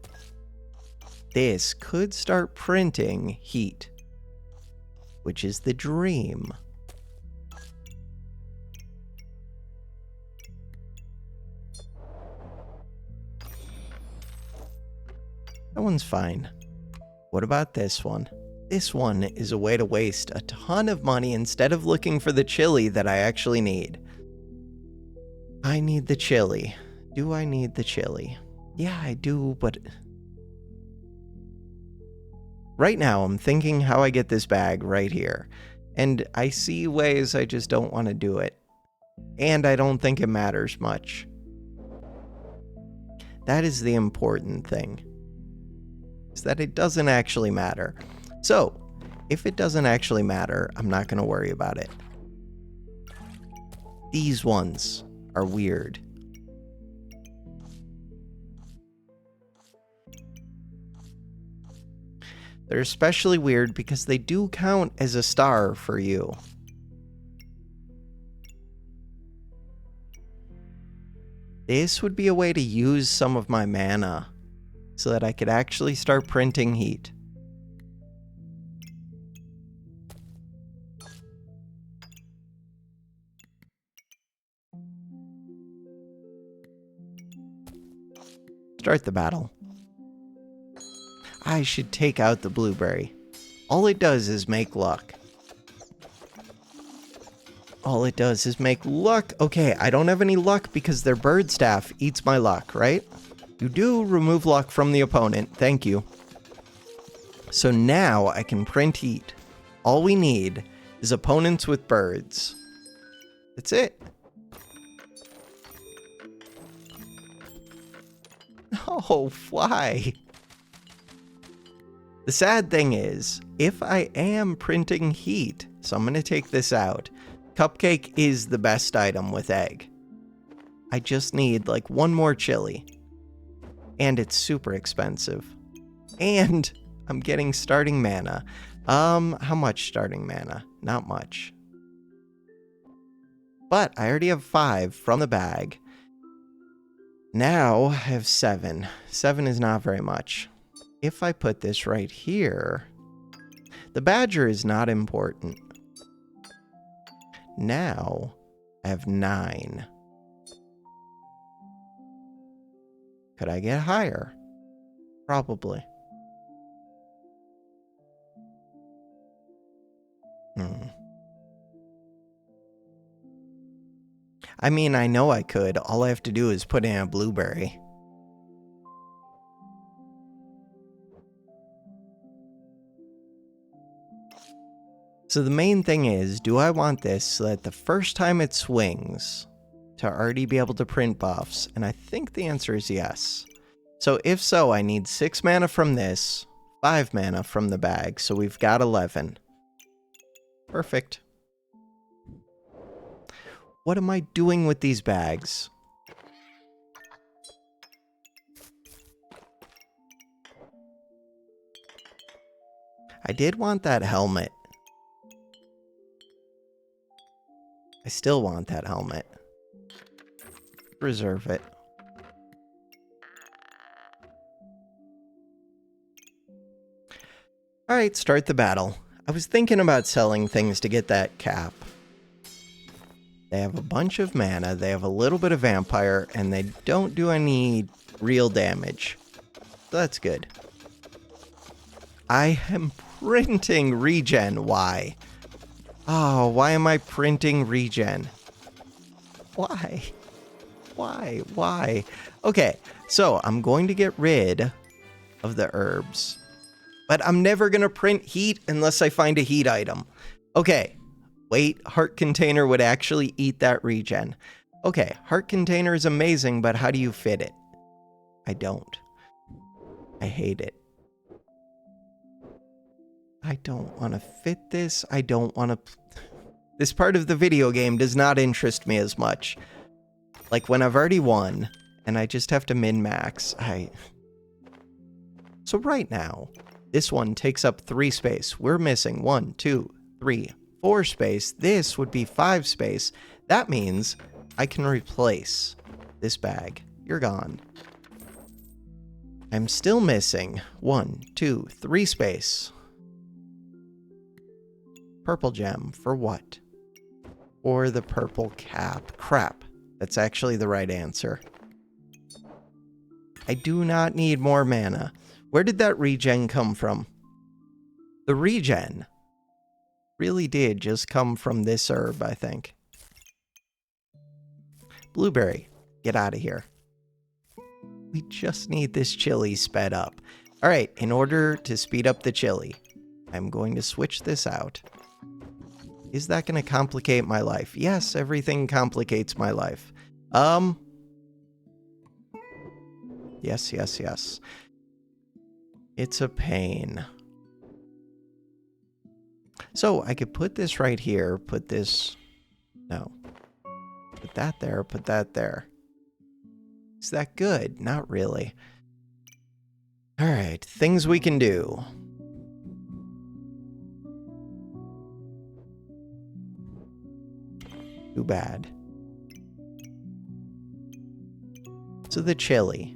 this could start printing heat, which is the dream. That one's fine. What about this one? This one is a way to waste a ton of money instead of looking for the chili that I actually need. I need the chili. Do I need the chili? Yeah, I do, but... Right now, I'm thinking how I get this bag right here. And I see ways I just don't want to do it. And I don't think it matters much. That is the important thing. Is that it doesn't actually matter. So, if it doesn't actually matter, I'm not going to worry about it. These ones are weird. They're especially weird because they do count as a star for you. This would be a way to use some of my mana so that I could actually start printing heat. Start the battle. I should take out the blueberry. All it does is make luck. All it does is make luck. Okay, I don't have any luck because their bird staff eats my luck, right? You do remove luck from the opponent. Thank you. So now I can print heat. All we need is opponents with birds. That's it. Oh, why? The sad thing is, if I am printing heat, so I'm going to take this out. Cupcake is the best item with egg. I just need like one more chili. And it's super expensive. And I'm getting starting mana. How much starting mana? Not much. But I already have 5 from the bag. Now I have 7. 7 is not very much. if I put this right here, the badger is not important. Now, I have 9. Could I get higher? Probably. I mean, I know I could. All I have to do is put in a blueberry. So the main thing is, do I want this so that the first time it swings to already be able to print buffs? And I think the answer is yes. So if so, I need 6 mana from this, 5 mana from the bag, so we've got 11. Perfect. What am I doing with these bags? I did want that helmet. I still want that helmet. Reserve it. Alright, start the battle. I was thinking about selling things to get that cap. They have a bunch of mana, they have a little bit of vampire, and they don't do any real damage. So that's good. I am printing regen. Why? Oh, why am I printing regen? Why? Why? Okay, so I'm going to get rid of the herbs. But I'm never going to print heat unless I find a heat item. Okay, wait, heart container would actually eat that regen. Okay, heart container is amazing, but how do you fit it? I don't. I hate it. I don't want to fit this. I don't want to... This part of the video game does not interest me as much. Like when I've already won, and I just have to min-max, So right now, this one takes up 3 space. We're missing 1, 2, 3, 4 space. This would be 5 space. That means I can replace this bag. You're gone. I'm still missing 1, 2, 3 space. Purple gem for what? Or the purple cap. Crap. That's actually the right answer. I do not need more mana. Where did that regen come from? The regen really did just come from this herb, I think. Blueberry, get out of here. We just need this chili sped up. All right, in order to speed up the chili, I'm going to switch this out. Is that going to complicate my life? Yes, everything complicates my life. Yes. It's a pain. So I could put this right here, put this... No. Put that there, put that there. Is that good? Not really. Alright, things we can do. Too bad. So the chili.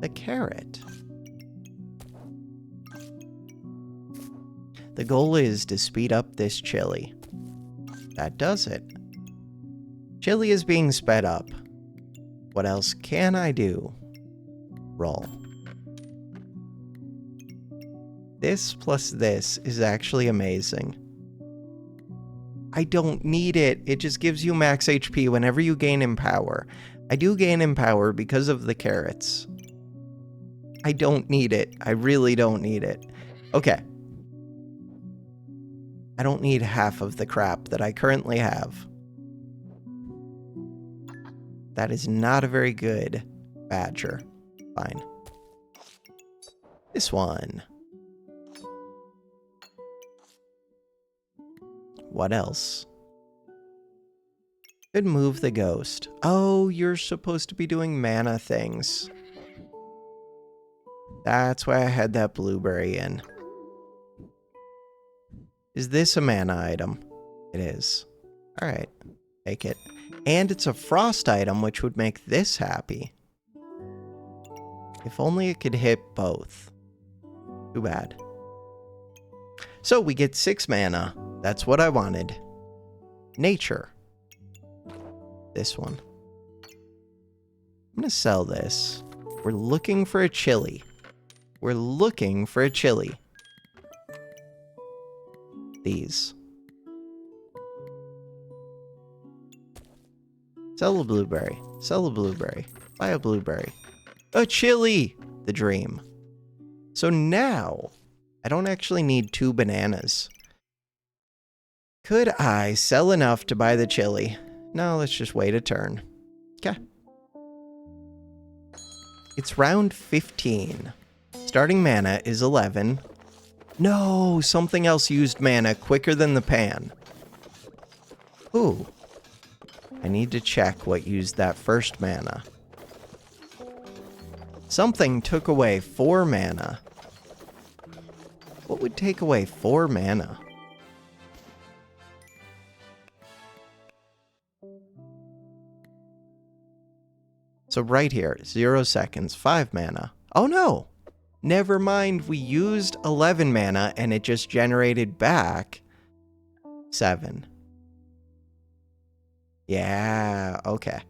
The carrot. The goal is to speed up this chili. That does it. Chili is being sped up. What else can I do? Roll. This plus this is actually amazing. I don't need it. It just gives you max HP whenever you gain Empower. I do gain Empower because of the carrots. I don't need it. I really don't need it. Okay. I don't need half of the crap that I currently have. That is not a very good badger. Fine. This one. What else? Could move the ghost. Oh, you're supposed to be doing mana things. That's why I had that blueberry in. Is this a mana item? It is. Alright, take it. And it's a frost item, which would make this happy. If only it could hit both. Too bad. So we get 6 mana. That's what I wanted. Nature. This one. I'm going to sell this. We're looking for a chili. We're looking for a chili. These. Sell a blueberry. Sell a blueberry. Buy a blueberry. A chili! The dream. So now, I don't actually need 2 bananas. Could I sell enough to buy the chili? No, let's just wait a turn. Okay. It's round 15. Starting mana is 11. No, something else used mana quicker than the pan. Ooh. I need to check what used that first mana. Something took away 4 mana. What would take away 4 mana? So right here, 0 seconds, 5 mana. Oh no! Never mind, we used 11 mana and it just generated back 7. Yeah, okay.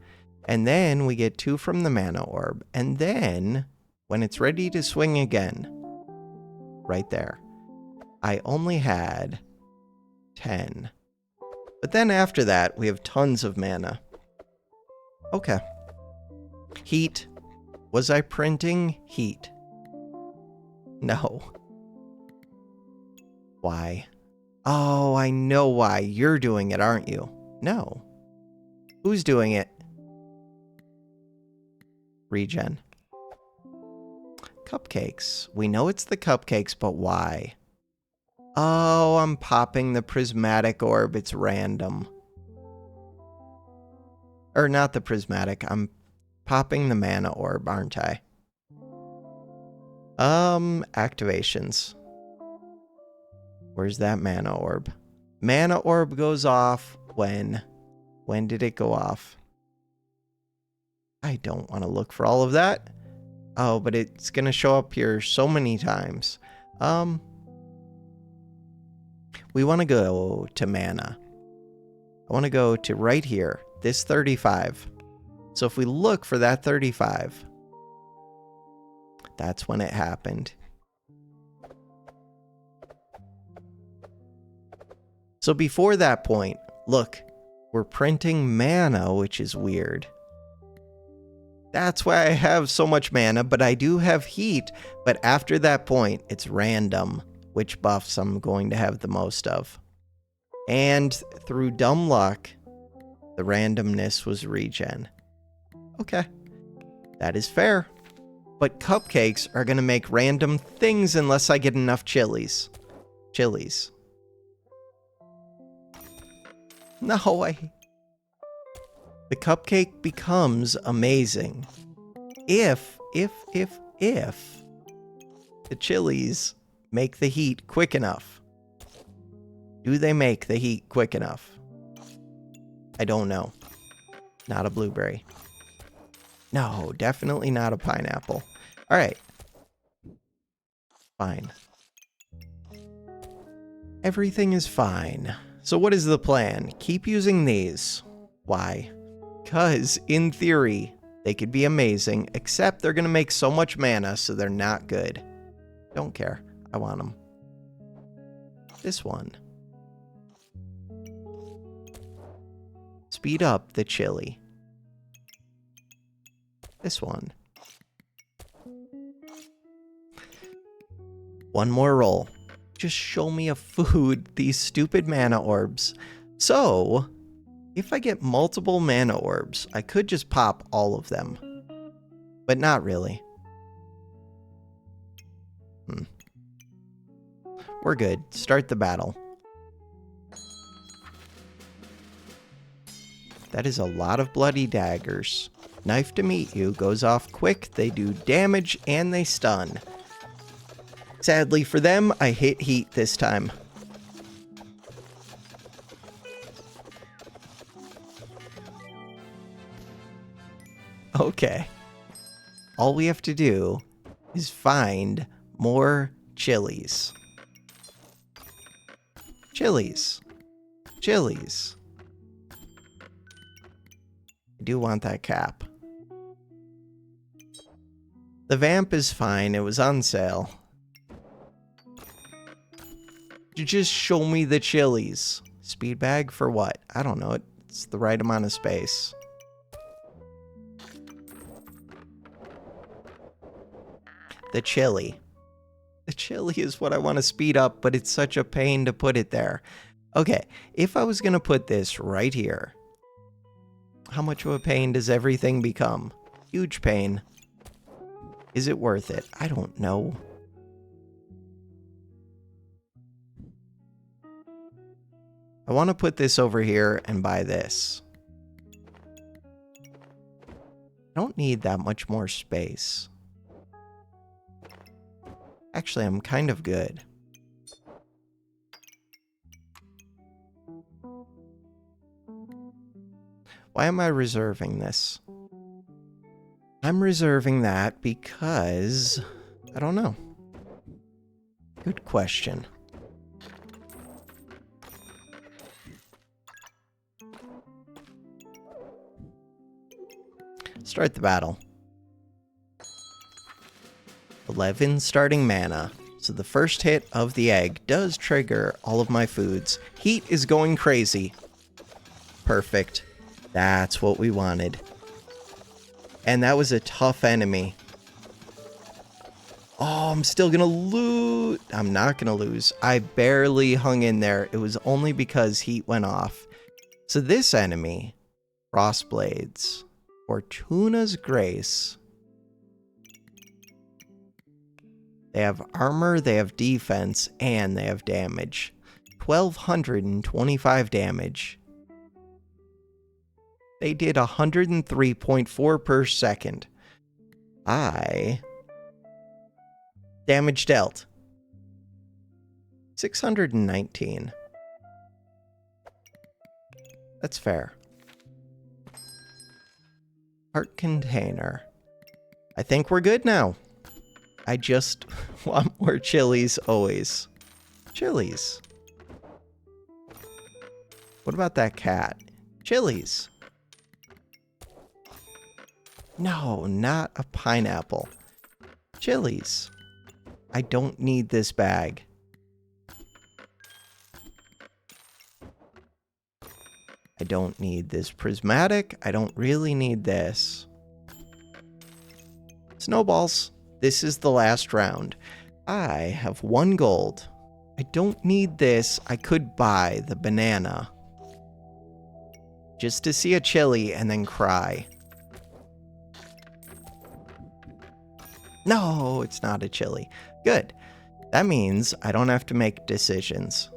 And then we get 2 from the mana orb. And then, when it's ready to swing again, right there, I only had 10. But then after that, we have tons of mana. Okay. Heat. Was I printing heat? No. Why? Oh, I know why. You're doing it, aren't you? No. Who's doing it? Regen. Cupcakes. We know it's the cupcakes, but why? Oh, I'm popping the prismatic orb. It's random. Or not the prismatic. I'm popping the mana orb, aren't I? Activations. Where's that mana orb? Mana orb goes off when? When did it go off? I don't want to look for all of that. Oh, but it's going to show up here so many times. We want to go to mana. I want to go to right here, this 35. So if we look for that 35, that's when it happened. So before that point, look, we're printing mana, which is weird. That's why I have so much mana, but I do have heat. But after that point, it's random which buffs I'm going to have the most of. And through dumb luck, the randomness was regen. Okay, that is fair. But cupcakes are going to make random things unless I get enough chilies. Chilies. No, the cupcake becomes amazing if the chilies make the heat quick enough. Do they make the heat quick enough? I don't know. Not a blueberry. No, definitely not a pineapple. All right. Fine. Everything is fine. So what is the plan? Keep using these. Why? Because, in theory, they could be amazing, except they're going to make so much mana, so they're not good. Don't care. I want them. This one. Speed up the chili. This one. One more roll. Just show me a food, these stupid mana orbs. So, if I get multiple mana orbs, I could just pop all of them. But not really. We're good. Start the battle. That is a lot of bloody daggers. Knife to meet you goes off quick, they do damage, and they stun. Sadly for them, I hit heat this time. Okay. All we have to do is find more chilies. Chilies. Chilies. I do want that cap. The vamp is fine. It was on sale. You just show me the chilies. Speed bag for what? I don't know. It's the right amount of space. The chili. The chili is what I want to speed up, but it's such a pain to put it there. Okay, if I was going to put this right here, how much of a pain does everything become? Huge pain. Is it worth it? I don't know. I want to put this over here and buy this. I don't need that much more space. Actually, I'm kind of good. Why am I reserving this? I'm reserving that because... I don't know. Good question. Start the battle. 11 starting mana. So the first hit of the egg does trigger all of my foods. Heat is going crazy. Perfect. That's what we wanted. And that was a tough enemy. Oh, I'm still gonna lose. I'm not gonna lose. I barely hung in there. It was only because heat went off. So this enemy, Frostblades, Fortuna's Grace. They have armor, they have defense, and they have damage. 1,225 damage. They did 103.4 per second. Damage dealt. 619. That's fair. Heart container. I think we're good now. I just want more chilies always. Chilies. What about that cat? Chilies. No, not a pineapple. Chilies. I don't need this bag. I don't need this prismatic. I don't really need this. Snowballs. This is the last round. I have 1 gold. I don't need this. I could buy the banana. Just to see a chili and then cry. No, it's not a chili. Good. That means I don't have to make decisions.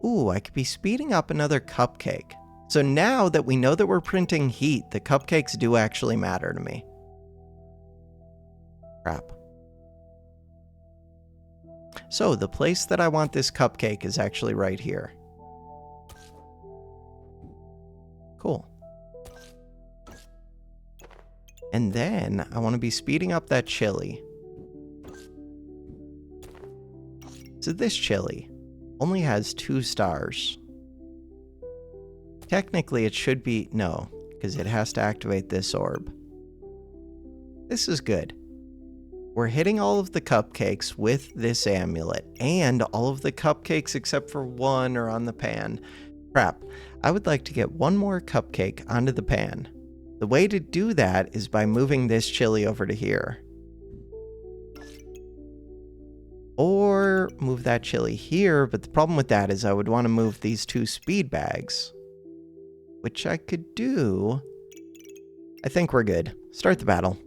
Ooh, I could be speeding up another cupcake. So now that we know that we're printing heat, the cupcakes do actually matter to me. Crap. So the place that I want this cupcake is actually right here. Cool. And then I want to be speeding up that chili. So this chili only has 2 stars. Technically it should be, no, because it has to activate this orb. This is good. We're hitting all of the cupcakes with this amulet, and all of the cupcakes except for 1 are on the pan. Crap, I would like to get 1 more cupcake onto the pan. The way to do that is by moving this chili over to here. Or move that chili here, but the problem with that is I would want to move these 2 speed bags. Which I could do. I think we're good. Start the battle.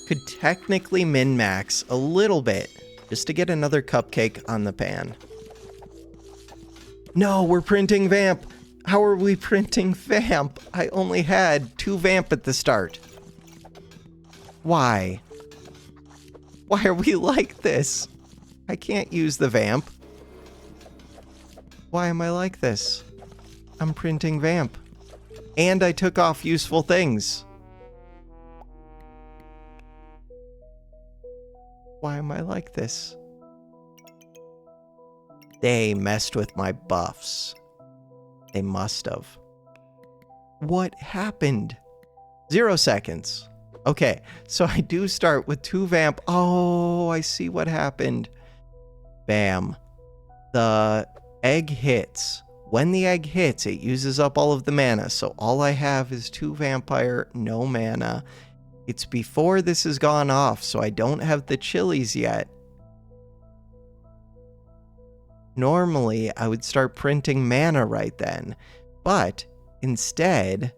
Could technically min-max a little bit, just to get another cupcake on the pan. No, we're printing vamp! How are we printing vamp? I only had 2 vamp at the start. Why? Why are we like this? I can't use the vamp. Why am I like this? I'm printing vamp. And I took off useful things. Why am I like this? They messed with my buffs. They must have. What happened? 0 seconds. Okay, so I do start with 2 vamp. Oh, I see what happened. Bam. The egg hits. When the egg hits, it uses up all of the mana. So all I have is 2 vampire, no mana. It's before this has gone off, so I don't have the chilies yet. Normally, I would start printing mana right then. But instead,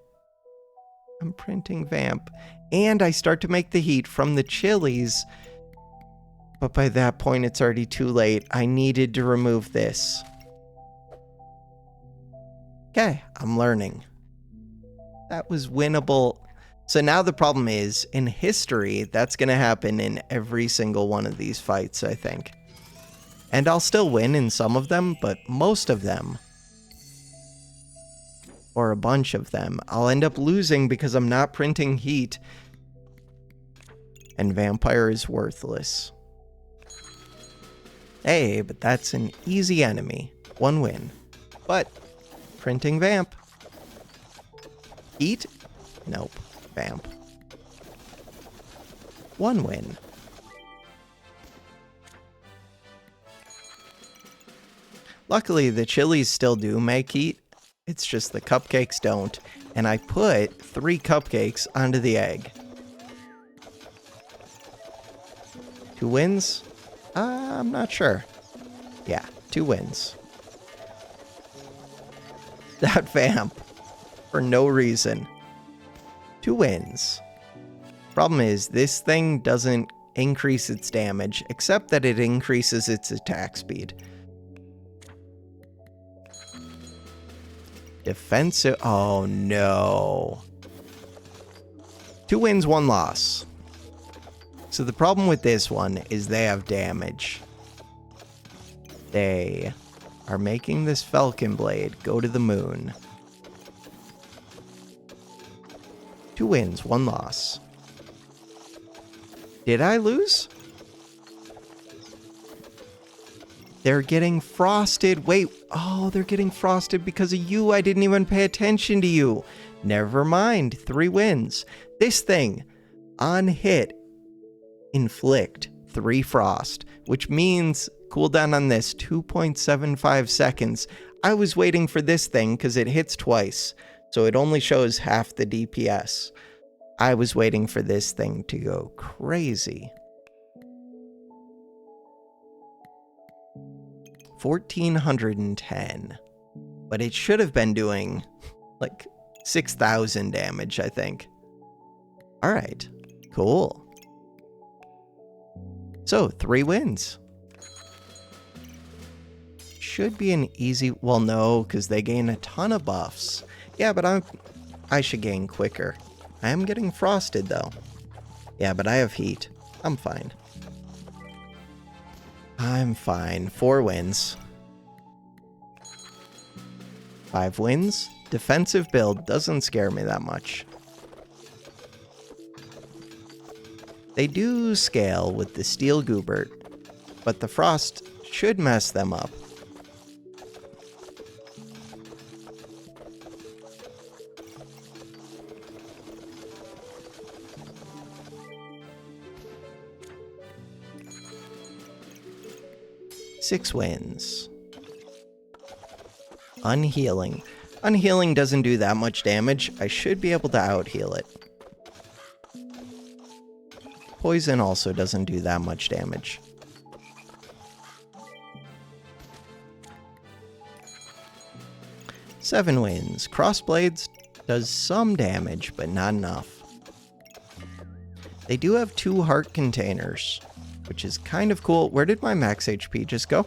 I'm printing vamp. And I start to make the heat from the chilies. But by that point, it's already too late. I needed to remove this. Okay, I'm learning. That was winnable. So now the problem is, in history, that's going to happen in every single one of these fights, I think. And I'll still win in some of them, but most of them, or a bunch of them, I'll end up losing because I'm not printing heat. And vampire is worthless. Hey, but that's an easy enemy. 1 win. But printing vamp. Heat? Nope. Vamp. 1 win. Luckily, the chilies still do make heat. It's just the cupcakes don't. And I put 3 cupcakes onto the egg. 2 wins? I'm not sure. Yeah, 2 wins. That vamp. For no reason. 2 wins. Problem is, this thing doesn't increase its damage, except that it increases its attack speed. Defensive. Oh no. 2 wins, 1 loss. So the problem with this one is they have damage. They are making this Falcon Blade go to the moon. 2 wins, 1 loss. Did I lose? They're getting frosted. Wait, oh, they're getting frosted because of you. I didn't even pay attention to you. Never mind, 3 wins. This thing, on hit, inflict 3 frost, which means cooldown on this 2.75 seconds. I was waiting for this thing because it hits twice, so it only shows half the DPS. I was waiting for this thing to go crazy. 1,410. But it should have been doing like 6,000 damage, I think. Alright, cool. So, 3 wins. Should be an easy... Well, no, because they gain a ton of buffs. Yeah, but I should gain quicker. I am getting frosted, though. Yeah, but I have heat. I'm fine. I'm fine. 4 wins. 5 wins. Defensive build doesn't scare me that much. They do scale with the Steel Goobert, but the Frost should mess them up. Six wins. Unhealing. Unhealing doesn't do that much damage. I should be able to out-heal it. Poison also doesn't do that much damage. Seven wins. Crossblades does some damage, but not enough. They do have 2 heart containers, which is kind of cool. Where did my max HP just go?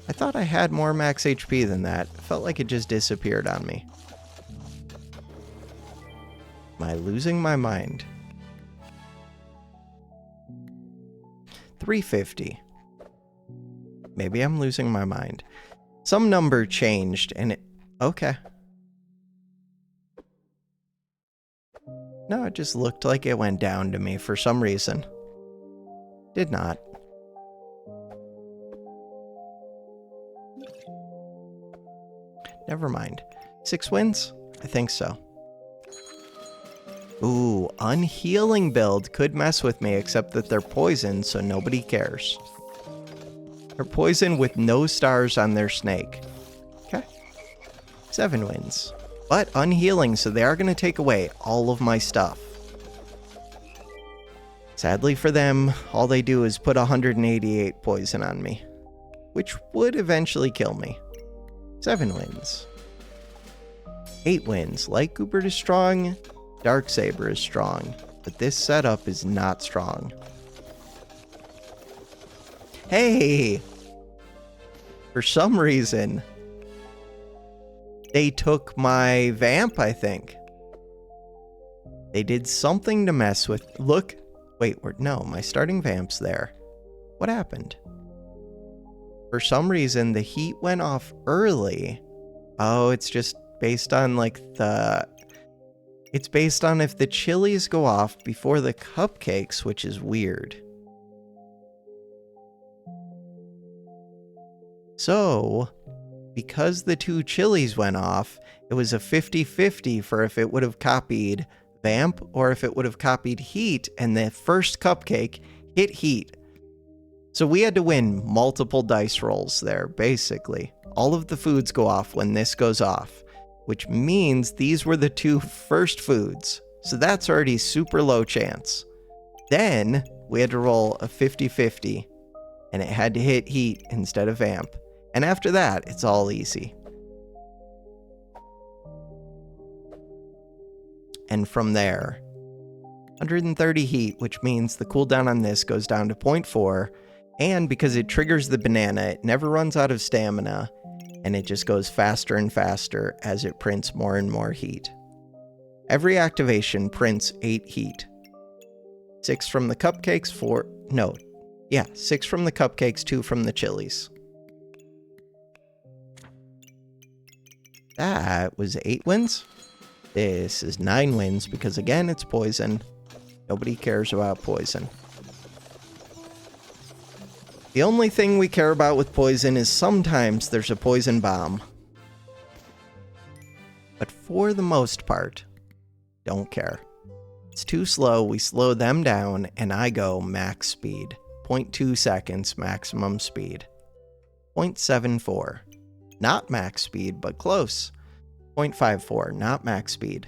I thought I had more max HP than that. Felt like it just disappeared on me. Am I losing my mind? 350. Maybe I'm losing my mind. Some number changed and it... Okay. No, it just looked like it went down to me for some reason. Did not. Never mind. 6 wins? I think so. Ooh, unhealing build could mess with me, except that they're poisoned, so nobody cares. They're poisoned with no stars on their snake. Okay. 7 wins. But unhealing, so they are going to take away all of my stuff. Sadly for them, all they do is put 188 poison on me, which would eventually kill me. 7 wins. 8 wins. Light Goobert is strong. Darksaber is strong. But this setup is not strong. Hey! For some reason, they took my Vamp, I think. They did something to mess with... Look. Wait, no, my starting Vamp's there. What happened? For some reason, the heat went off early. Oh, it's just based on, like, the... It's based on if the chilies go off before the cupcakes, which is weird. So, because the 2 chilies went off, it was a 50-50 for if it would have copied Vamp or if it would have copied Heat, and the first cupcake hit Heat. So we had to win multiple dice rolls there, basically. All of the foods go off when this goes off, which means these were the 2 first foods. So that's already super low chance. Then we had to roll a 50-50, and it had to hit Heat instead of Vamp. And after that, it's all easy. And from there, 130 Heat, which means the cooldown on this goes down to 0.4, and because it triggers the banana, it never runs out of stamina, and it just goes faster and faster as it prints more and more heat. Every activation prints 8 heat. 6 from the cupcakes, 6 from the cupcakes, 2 from the chilies. That was 8 wins. This is 9 wins because, again, it's poison. Nobody cares about poison. The only thing we care about with poison is sometimes there's a poison bomb. But for the most part, don't care. It's too slow, we slow them down, and I go max speed. 0.2 seconds maximum speed. 0.74. Not max speed, but close. 0.54, not max speed.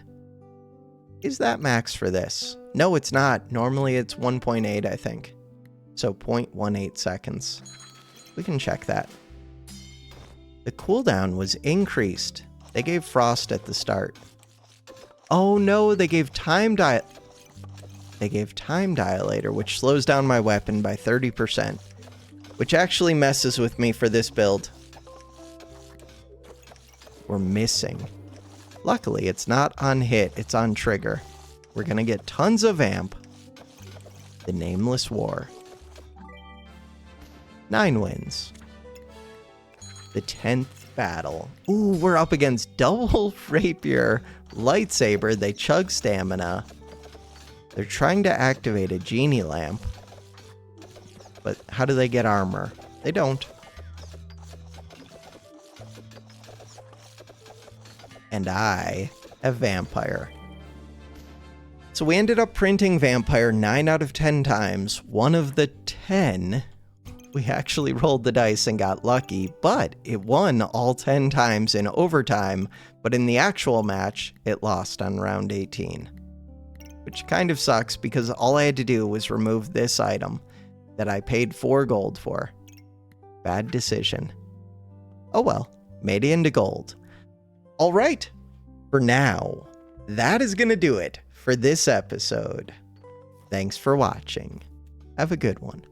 Is that max for this? No, it's not. Normally it's 1.8, I think. So 0.18 seconds. We can check that. The cooldown was increased. They gave Frost at the start. Oh no, they gave Time Dilator, which slows down my weapon by 30%. Which actually messes with me for this build. We're missing. Luckily, it's not on hit, it's on trigger. We're gonna get tons of Vamp. The Nameless War. 9 wins. The 10th battle. Ooh, we're up against double rapier, lightsaber. They chug stamina. They're trying to activate a genie lamp. But how do they get armor? They don't. And I have Vampire. So we ended up printing Vampire 9 out of 10 times. One of the 10, we actually rolled the dice and got lucky, but it won all 10 times in overtime, but in the actual match, it lost on round 18. Which kind of sucks because all I had to do was remove this item that I paid 4 gold for. Bad decision. Oh well, made it into gold. All right, for now, that is going to do it for this episode. Thanks for watching. Have a good one.